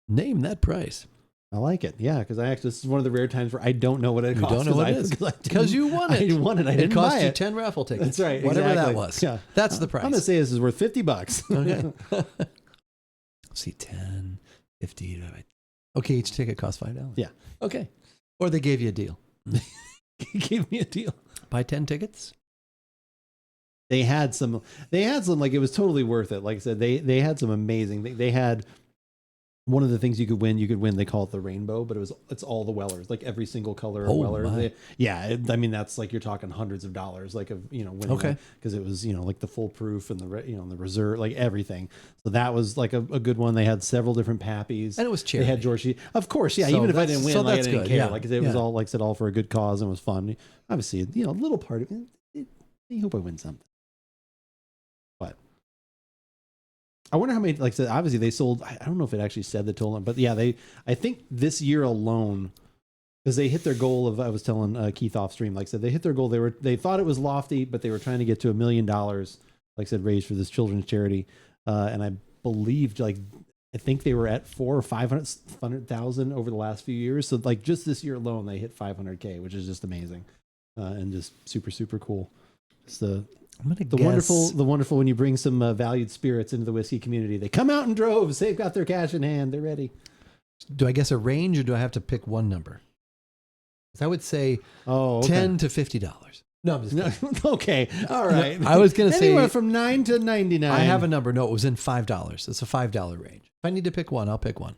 Name that price. I like it. Yeah, because this is one of the rare times where I don't know what it costs. You don't know what it is. Because you won it. I won it. I didn't buy it. It cost you 10 raffle tickets. That's right. Whatever exactly. that was. Yeah. That's the price. I'm going to say this is worth $50. Okay. Let's see, 10, 50. Okay, each ticket costs $5. Yeah. Okay. Or they gave you a deal. He gave me a deal. Buy 10 tickets. They had some, like, it was totally worth it. Like I said, they had some amazing, they had one of the things you could win, they call it the rainbow, but it's all the Wellers, like every single color of Weller. I mean, that's like, you're talking hundreds of dollars, like, of, winning. Okay. Because it was, like the full proof and the, the reserve, like everything. So that was like a good one. They had several different pappies. And it was charity. They had George. Of course. Yeah. So even if I didn't win, so like, I didn't good. care. Yeah. Like it was all, like I said, all for a good cause and it was fun. Obviously, a little part of it. I hope I win something. But I wonder how many, like I said, obviously they sold, I don't know if it actually said the total, but yeah, I think this year alone, Because they hit their goal of, I was telling Keith off stream, like I said, they hit their goal. They thought it was lofty, but they were trying to get to $1 million, like I said, raised for this children's charity. And I believed, I think they were at 400,000 or 500,000 over the last few years. So like just this year alone, they hit 500K, which is just amazing, and just super, super cool. It's the wonderful when you bring some valued spirits into the whiskey community. They come out in droves. They've got their cash in hand. They're ready. Do I guess a range, or do I have to pick one number? I would say $10 to $50. No, I'm just kidding. Okay. All right. I was going to say anywhere from $9 to $99. I have a number. No, it was in $5. It's a $5 range. If I need to pick one, I'll pick one.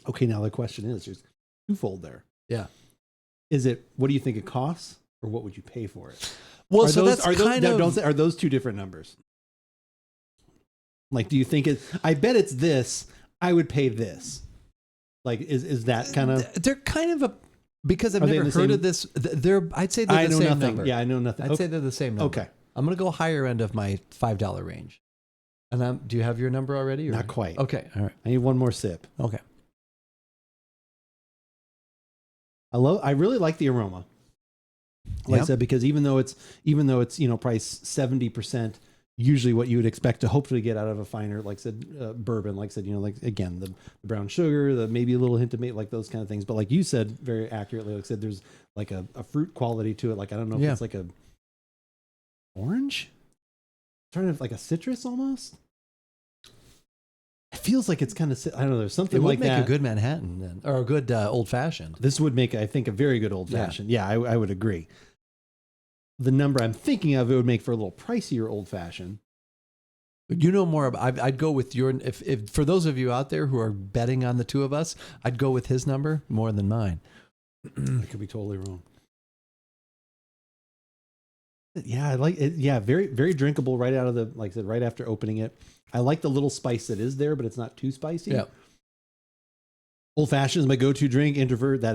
Okay. Now the question is, there's twofold there. Yeah. Is it, what do you think it costs, or what would you pay for it? Well, are those two different numbers? Like, do you think I bet it's this, I would pay this. Like, is that kind of? They're kind of because I've never heard of this. I'd say they're the same number. Yeah, I know nothing. I'd say they're the same number. Okay. I'm going to go higher end of my $5 range. And do you have your number already? Or? Not quite. Okay. All right. I need one more sip. Okay. I really like the aroma. Like I said, because even though it's priced 70%, usually what you would expect to hopefully get out of a finer, like I said, bourbon, like I said, like again, the brown sugar, the maybe a little hint of like those kind of things. But like you said very accurately, like I said, there's like a fruit quality to it. Like, I don't know if it's like a orange, trying to like a citrus almost. It feels like it's kind of, I don't know. There's something like that. It would make a good Manhattan then, or a good old fashioned. This would make, I think, a very good old fashioned. Yeah, I would agree. The number I'm thinking of, it would make for a little pricier old fashioned. You know more about, I'd go with your, if for those of you out there who are betting on the two of us, I'd go with his number more than mine. I could be totally wrong. Yeah, I like it. Yeah, very, very drinkable right out of the, like I said, right after opening it. I like the little spice that is there, but it's not too spicy. Yeah. Old fashioned is my go-to drink. Introvert, I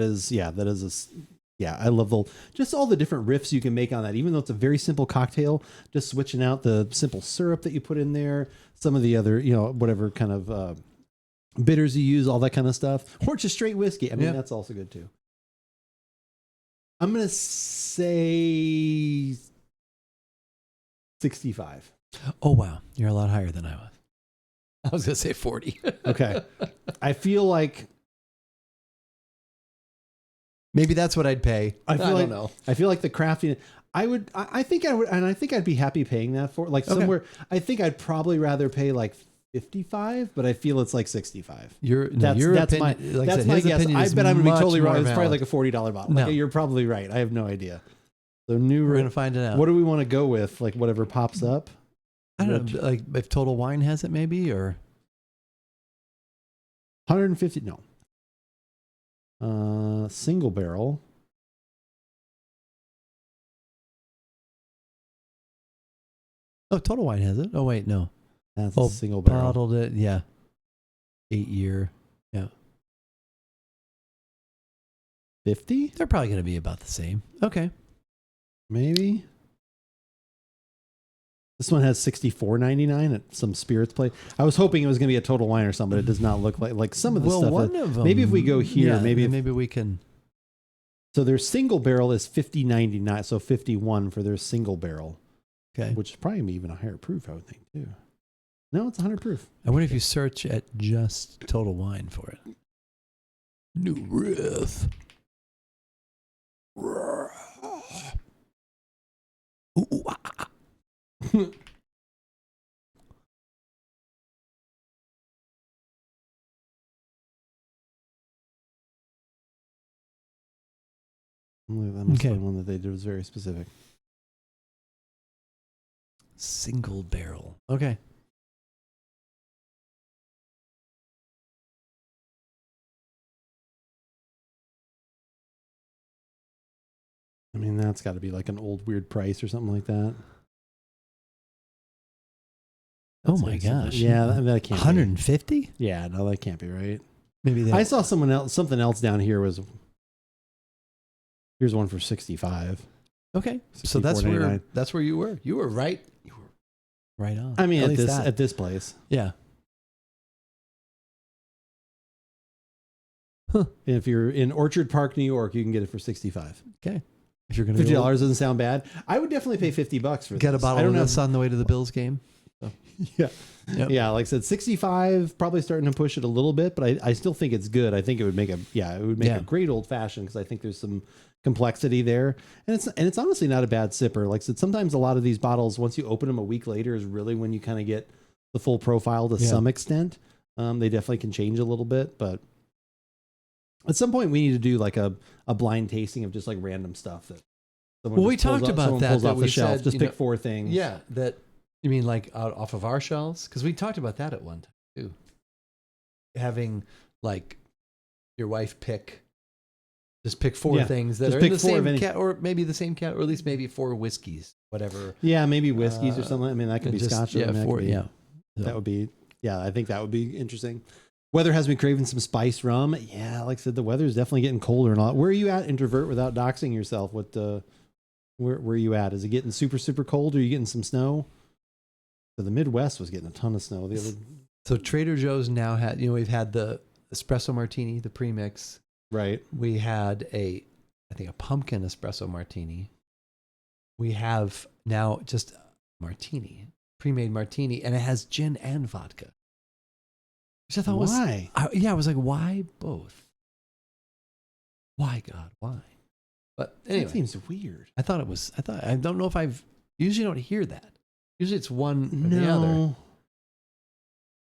love just all the different riffs you can make on that. Even though it's a very simple cocktail, just switching out the simple syrup that you put in there, some of the other, whatever kind of bitters you use, all that kind of stuff, or just straight whiskey. I mean, that's also good too. I'm going to say 65. Oh, wow. You're a lot higher than I was. I was going to say 40. Okay. I feel like maybe that's what I'd pay. I don't know. I feel like the crafting, I think I'd be happy paying that for somewhere. I think I'd probably rather pay like 55, but I feel it's like 65. That's my guess. I bet I'm going to be totally wrong. It's probably like a $40 bottle. No. You're probably right. I have no idea. So we're going to find it out. What do we want to go with? Like whatever pops up? I don't know. Like if Total Wine has it maybe, or 150. No. Single barrel. Oh, Total Wine has it. Oh, wait, no. That's a single barrel. Bottled it, yeah. 8 year, yeah. 50? They're probably going to be about the same. Okay. Maybe. This one has $64.99 at some spirits place. I was hoping it was going to be a Total Wine or something, but it does not look like some of the stuff. One of them. Maybe if we go here, maybe we can. So their single barrel is $50.99, so 51 for their single barrel. Okay. Which is probably even a higher proof, I would think, too. No, it's 100 proof. I wonder if you search at just Total Wine for it. New Riff. Ooh, That must be the one that they did was very specific. Single barrel. Okay. I mean, that's got to be like an old weird price or something like that. Oh my gosh! Yeah, that can't. 150? Be. Yeah, no, that can't be right. Maybe I saw something else down here was. Here's one for 65. Okay, so that's where you were. You were right. You were right on. I mean, at this place. Yeah. Huh. If you're in Orchard Park, New York, you can get it for $65. Okay. If you're going to $50 doesn't sound bad. I would definitely pay $50 for this. Get a bottle of this on the way to the Bills game. So. Yeah. Yep. Yeah. Like I said, 65, probably starting to push it a little bit, but I still think it's good. I think it would make a great old fashioned, because I think there's some complexity there. And it's honestly not a bad sipper. Like I said, sometimes a lot of these bottles, once you open them a week later, is really when you kind of get the full profile to some extent. They definitely can change a little bit, but at some point we need to do like a blind tasting of just like random stuff that we talked about that. Pulls that off we the shelf. said, Just pick 4 things. Yeah. That you mean like off of our shelves? Because we talked about that at one time too. Having like your wife pick 4 things that just are pick in the 4 same cat, or maybe the same cat, or at least maybe 4 whiskeys, whatever. Yeah, maybe whiskeys or something. I mean, that could be scotch. Yeah, 4. Yeah. That would be. Yeah, I think that would be interesting. Weather has me craving some spice rum. Yeah, like I said, the weather is definitely getting colder and all. Where are you at, introvert, without doxing yourself? Where are you at? Is it getting super, super cold? Or are you getting some snow? So the Midwest was getting a ton of snow. So Trader Joe's now had, we've had the espresso martini, the premix. Right. We had I think a pumpkin espresso martini. We have now just martini, pre-made martini, and it has gin and vodka. Which I thought why? I was like, why both? Why, God, why? But anyway, that seems weird. I don't know if usually don't hear that. Usually it's one or the other.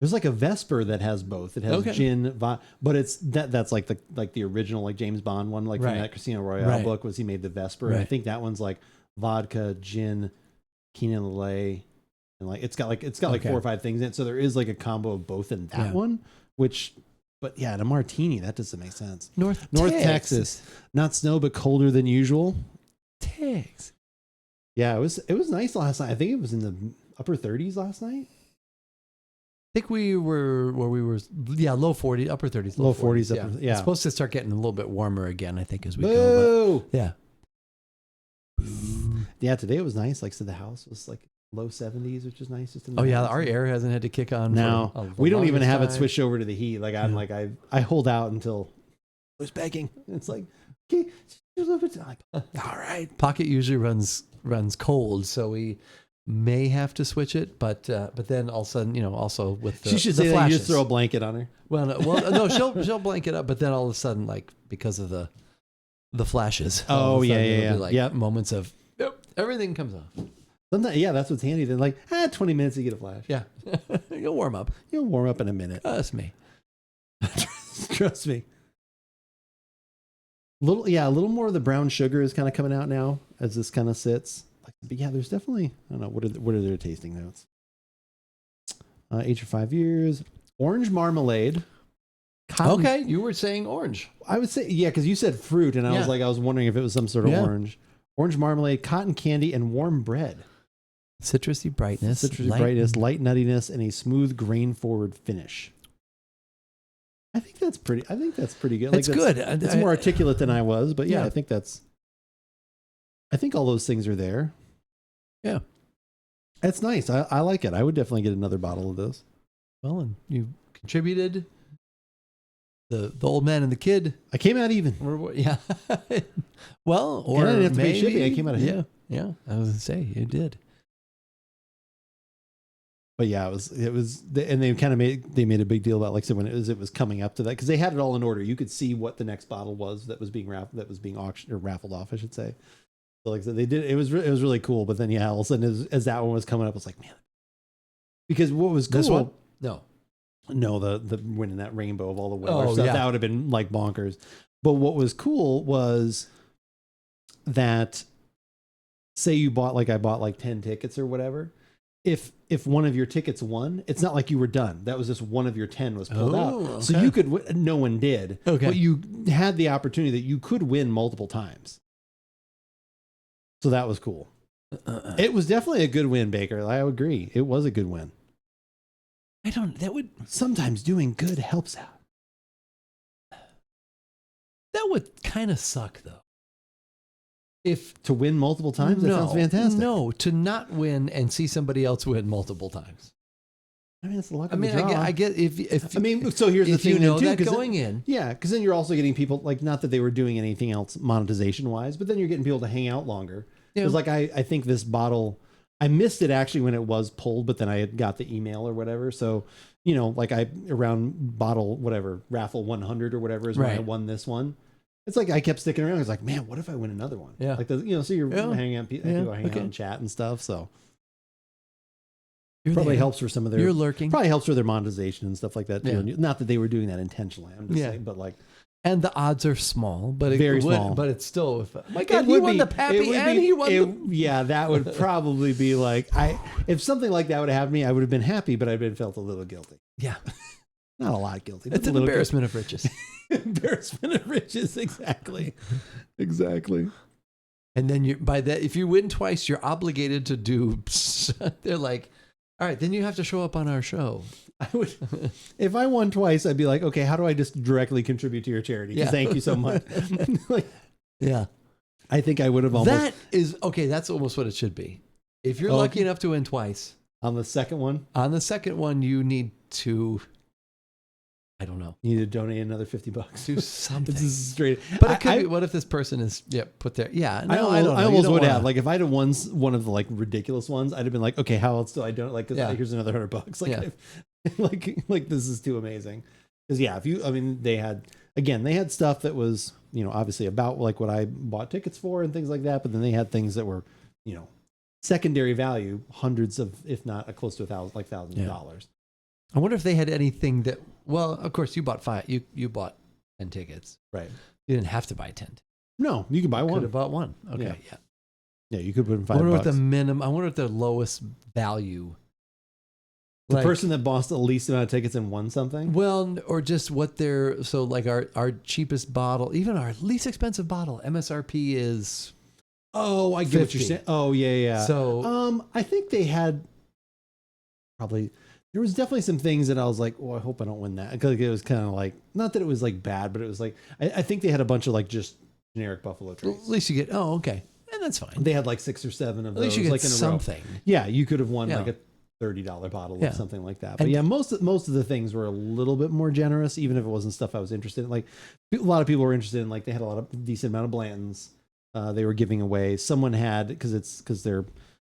There's like a Vesper that has both. It has gin, but it's that's like the original like James Bond one, like from that Casino Royale book, was he made the Vesper. Right. And I think that one's like vodka, gin, Quina Lillet, and like it's got like 4 or 5 things in it. So there is like a combo of both in that one, but yeah, in a martini, that doesn't make sense. North Texas, not snow, but colder than usual. Texas. Yeah, it was nice last night. I think it was in the upper 30s last night. I think we were low 40s, upper 30s, low 40s. Yeah. It's supposed to start getting a little bit warmer again, I think, as we go. But, yeah. Yeah, today it was nice. Like, so the house was like low 70s, which is nice. Just our air hasn't had to kick on. No, we don't even have it switched over to the heat. Like I hold out until I was begging. It's like, okay, just a little bit. Like, all right. Pocket usually runs cold, so we may have to switch it, but then all of a sudden, also with the, she should the say flashes. You just throw a blanket on her. No, she'll blanket up, but then all of a sudden, like, because of the flashes. Oh yeah. Be like moments of everything comes off. Sometimes, that's what's handy. Then 20 minutes you get a flash. Yeah, you'll warm up. You'll warm up in a minute. Trust me. Trust me. A little more of the brown sugar is kind of coming out now as this kind of sits. But yeah, there's definitely, I don't know, what are their tasting notes? Aged for 5 years. Orange marmalade. Cotton. Okay, you were saying orange. I would say, because you said fruit, and I was wondering if it was some sort of orange. Orange marmalade, cotton candy, and warm bread. Citrusy brightness. Light nuttiness, and a smooth grain-forward finish. I think that's pretty good. That's good. It's more articulate than I was, but I think all those things are there. Yeah. That's nice. I like it. I would definitely get another bottle of this. Well, and you contributed. The old man and the kid. I came out even. Yeah. Well, or I didn't have to maybe, pay shipping. I came out ahead. Yeah. I was going to say, you did. But yeah, it was, and they kind of made a big deal about, like I said, when it was coming up to that, because they had it all in order. You could see what the next bottle was that was being auctioned or raffled off, I should say. So like I said, they did. It was really cool. But then all of a sudden, as that one was coming up, I was like, man, because what was cool? This one? No, the winning that rainbow of all the weather stuff, that would have been like bonkers. But what was cool was that, say I bought 10 tickets or whatever. If one of your tickets won, it's not like you were done. That was just one of your 10 was pulled out. Okay. So you could, no one did. Okay. But you had the opportunity that you could win multiple times. So that was cool. It was definitely a good win, Baker. I would agree. It was a good win. Sometimes doing good helps out. That would kind of suck, though. If to win multiple times, that sounds fantastic. No, to not win and see somebody else win multiple times. I mean, it's the luck I of mean, the draw. I get if I mean, so here's the if thing, you know then, too, that going in. Yeah, because then you're also getting people, like, not that they were doing anything else monetization wise, but then you're getting people to hang out longer. Because like I think this bottle, I missed it actually when it was pulled, but then I had got the email or whatever. So, you know, like around bottle whatever raffle 100 or whatever is when I won this one. It's like I kept sticking around. I was like, man, what if I win another one? Yeah, like so you're hanging out, people hang out and chat and stuff. So. You're probably there. helps for some of their. You're lurking. Probably helps for their monetization and stuff like that too. Yeah. Not that they were doing that intentionally. I'm just saying, but like, and the odds are small, but very small. But it's still. My God, he won the Pappy and he won. Yeah, that would probably be like if something like that would have happened to me, I would have been happy, but I'd been felt a little guilty. Yeah, not a lot guilty. It's an embarrassment of riches. Embarrassment of riches, exactly. And then if you win twice, you're obligated to do. They're like, all right, then you have to show up on our show. I would, if I won twice, I'd be like, okay, how do I just directly contribute to your charity? Yeah. Thank you so much. I think I would have almost. That is okay. That's almost what it should be. If you're lucky enough to win twice on the second one, you need to. I don't know. You need to donate another $50. Do something. This is straight. But it could be. What if this person is put there? Yeah. No, I don't know. I almost would have. Like if I'd have won one of the like ridiculous ones, I'd have been like, okay, how else do I do it? Like, here's another $100. Like, like this is too amazing. Because they had stuff that was obviously about like what I bought tickets for and things like that. But then they had things that were secondary value, hundreds of, if not close to thousands of dollars. I wonder if they had anything that. Well, of course, you bought 5. You bought 10 tickets, right? You didn't have to buy 10. No, you could buy one. Could have bought one. Okay, yeah. You could put in $5. I wonder what the minimum. I wonder what the lowest value. The person that bought the least amount of tickets and won something. Well, or just what their like our cheapest bottle, even our least expensive bottle, MSRP is. Oh, I get what you're saying. Oh, yeah. So, I think they had probably. There was definitely some things that I was like, oh, I hope I don't win that. Because it was kind of like, not that it was like bad, but it was like, I think they had a bunch of like just generic Buffalo Trace. At least you get, okay. And that's fine. They had like 6 or 7 of those. At least you get like in something. A row. Yeah, you could have won like a $30 bottle or something like that. But most of the things were a little bit more generous, even if it wasn't stuff I was interested in. Like a lot of people were interested in, like they had a lot of decent amount of Blantons they were giving away. Someone had, because their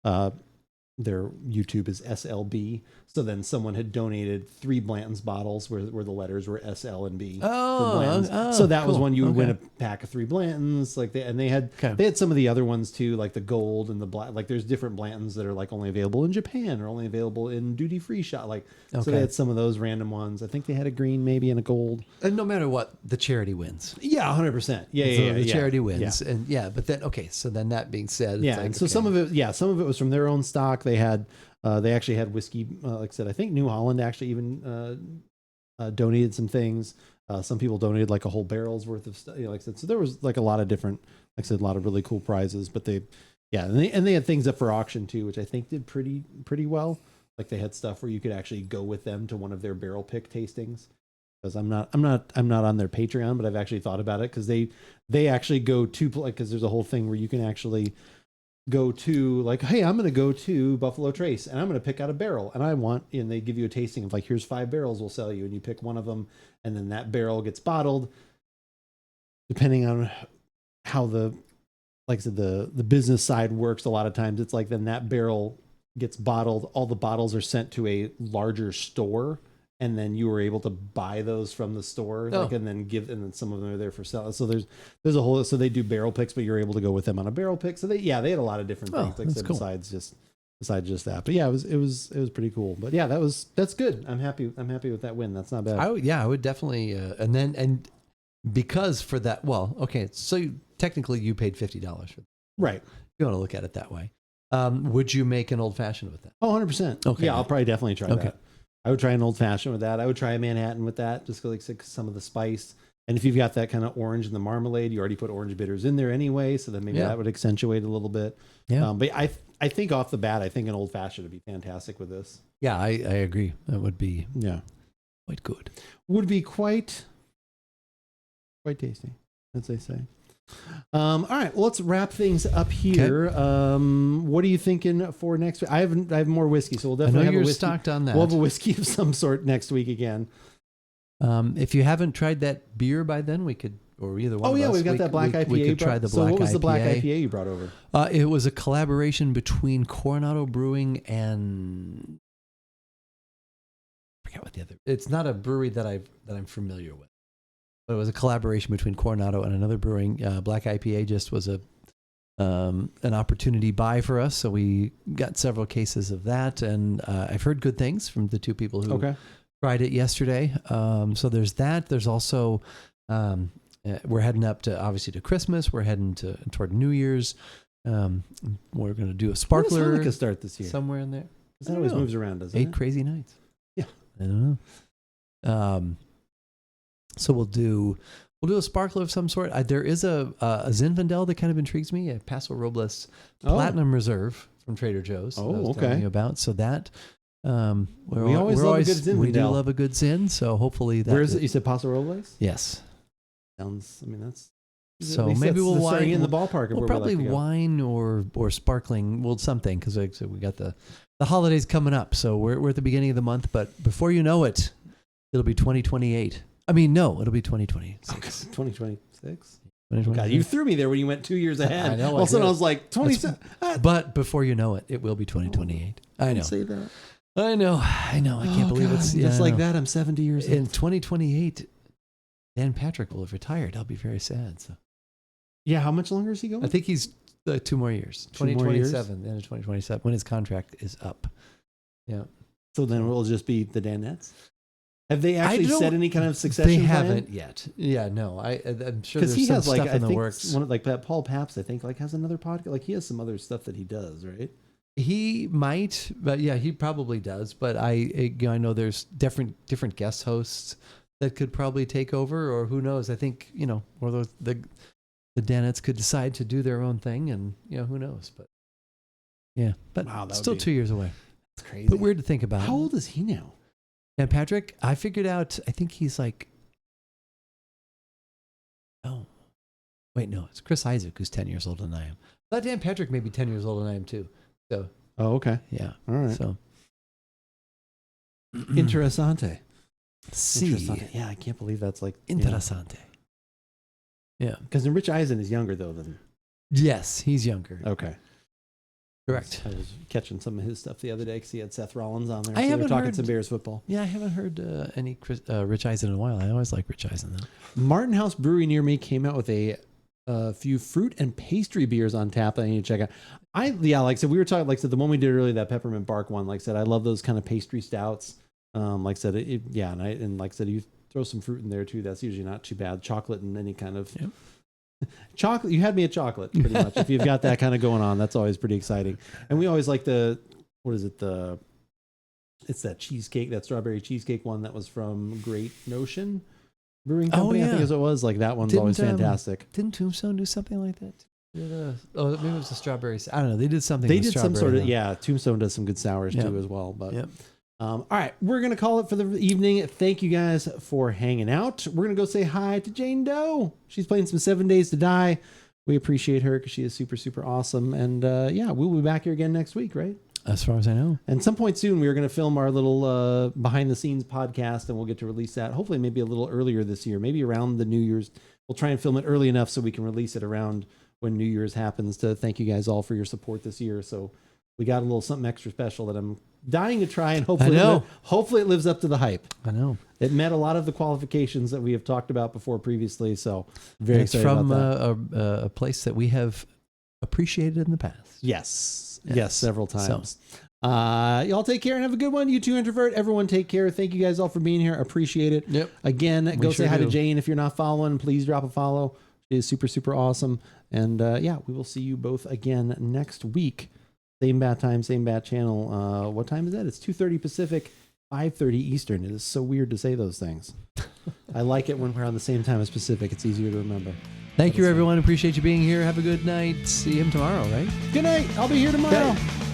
YouTube is SLB. So then someone had donated 3 Blanton's bottles where the letters were SL and B for Blanton's. So that was when you would win a pack of 3 Blanton's. They had some of the other ones too, like the gold and the black. Like there's different Blanton's that are like only available in Japan or only available in duty free shop. So they had some of those random ones. I think they had a green maybe and a gold. And no matter what, the charity wins. Yeah, 100%. Yeah, the charity wins. Yeah. And but then so then that being said, some of it was from their own stock. They had. They actually had whiskey, like I said, I think New Holland actually even donated some things. Some people donated like a whole barrel's worth of stuff, like I said. So there was like a lot of different, like I said, a lot of really cool prizes. But they had things up for auction too, which I think did pretty well. Like they had stuff where you could actually go with them to one of their barrel pick tastings. Because I'm not on their Patreon, but I've actually thought about it because they actually go to because there's a whole thing where you can actually go to like, hey, I'm going to go to Buffalo Trace and I'm going to pick out a barrel and they give you a tasting of like, here's 5 barrels we'll sell you. And you pick one of them and then that barrel gets bottled depending on how like I said, the business side works. A lot of times it's like, then that barrel gets bottled. All the bottles are sent to a larger store. And then you were able to buy those from the store, and then some of them are there for sale. So there's a whole, so they do barrel picks, but you're able to go with them on a barrel pick. So they had a lot of different things, like I said, cool. besides just that. But yeah, it was pretty cool. But yeah, that's good. I'm happy with that win. That's not bad. I would definitely, and because for that, so technically you paid $50 for that. Right. If you want to look at it that way. Would you make an old fashioned with that? Oh, 100%. Okay. Yeah, I'll probably definitely try that. I would try an old fashioned with that. I would try a Manhattan with that, just like some of the spice. And if you've got that kind of orange in the marmalade, you already put orange bitters in there anyway, so then maybe that would accentuate a little bit. Yeah. But I think off the bat, I think an old fashioned would be fantastic with this. Yeah, I agree. That would be quite good. Would be quite tasty, as they say. All right, well, let's wrap things up here. What are you thinking for next week? I have more whiskey, so we'll definitely have a whiskey. Stocked on that. We'll have a whiskey of some sort next week again. If you haven't tried that beer by then, we could, or either one. Oh yeah, we've got that black IPA. We could try the black IPA. So what was the black IPA you brought over? It was a collaboration between Coronado Brewing and I forget what the other. It's not a brewery that I'm familiar with, but it was a collaboration between Coronado and another brewing. Black IPA just was an opportunity buy for us, so we got several cases of that, and I've heard good things from the two people who tried it yesterday. So there's that. There's also we're heading up to obviously to Christmas. We're heading toward New Year's. We're going to do a sparkler. When does Hanukkah start this year? Somewhere in there. Because that always moves around, doesn't it? 8 crazy nights. Yeah. I don't know. So we'll do a sparkler of some sort. There is a Zinfandel that kind of intrigues me. A Paso Robles Platinum Reserve from Trader Joe's. Oh, that I was telling you about. So that we always love a good Zinfandel. We do love a good Zin. So hopefully that. Where is it? You said Paso Robles? Yes. Sounds. I mean, that's. So maybe we'll wine in the ballpark. We'll probably wine or sparkling. Well, something because we got the holidays coming up. So we're at the beginning of the month, but before you know it, it'll be 2028. I mean, no, it'll be 2026. 2026. God, you threw me there when you went 2 years ahead. I know. All of a sudden, I was like 27. But before you know it, it will be 2028. I know. Say that. I know. I can't believe it's just like that. I'm 70 years old. In 2028, Dan Patrick will have retired. I'll be very sad. So. Yeah, how much longer is he going? I think he's 2 more years. 2027, the end of 2027, when his contract is up. Yeah. So then it will just be the Danettes? Have they actually set any kind of succession plan? They plan? haven't yet. Yeah, no. I'm sure there's some stuff in the think works. One of, like that Paul Pabst, I think, like has another podcast. Like he has some other stuff that he does, right? He might, but yeah, he probably does. But I know there's different guest hosts that could probably take over, or who knows? I think or the Danettes could decide to do their own thing, and who knows? But yeah, but wow, still 2 years away. That's crazy. But weird to think about. How old is he now? Dan Patrick, I figured out. I think he's like. Oh, wait, no, it's Chris Isaac who's 10 years older than I am. I thought Dan Patrick may be 10 years older than I am too. So. Oh, okay. Yeah. All right. So. Interessante. See. Yeah, I can't believe that's like interessante. Yeah. Because Rich Eisen is younger though than. Yes, he's younger. Okay. Correct. I was catching some of his stuff the other day because he had Seth Rollins on there. I haven't talking heard some Bears football. Yeah, I haven't heard any Rich Eisen in a while. I always like Rich Eisen though. Martin House Brewery near me came out with a few fruit and pastry beers on tap that I need to check out. Like I said, we were talking. Like I said, the one we did earlier, that peppermint bark one. Like I said, I love those kind of pastry stouts. Like I said, and like I said, you throw some fruit in there too. That's usually not too bad. Chocolate and any kind of. Yep. Chocolate, you had me at chocolate pretty much. If you've got that kind of going on, that's always pretty exciting. And we always like it's that cheesecake, that strawberry cheesecake one that was from Great Notion Brewing Company. I think as it was like that one's always fantastic. Didn't Tombstone do something like that? Maybe it was the strawberry. I don't know. They did something. They did some sort of Tombstone does some good sours too as well. But all right, we're gonna call it for the evening. Thank you guys for hanging out. We're gonna go say hi to Jane Doe. She's playing some 7 Days to Die. We appreciate her because she is super, super awesome. And we'll be back here again next week, right? As far as I know. And some point soon, we are going to film our little behind the scenes podcast, and we'll get to release that hopefully maybe a little earlier this year, maybe around the New Year's. We'll try and film it early enough so we can release it around when New Year's happens to thank you guys all for your support this year. So we got a little something extra special that I'm dying to try, and hopefully it lives up to the hype. I know. It met a lot of the qualifications that we have talked about before previously, so very excited from about that. A place that we have appreciated in the past. Yes, several times. So. Y'all take care and have a good one. You too, Introvert. Everyone take care. Thank you guys all for being here. Appreciate it. Yep. Again, go say hi to Jane. If you're not following, please drop a follow. She is super, super awesome. And we will see you both again next week. Same bat time, same bat channel. What time is that? It's 2:30 Pacific, 5:30 Eastern. It is so weird to say those things. I like it when we're on the same time as Pacific. It's easier to remember. Thank you, everyone. Appreciate you being here. Have a good night. See him tomorrow, right? Good night. I'll be here tomorrow. Okay.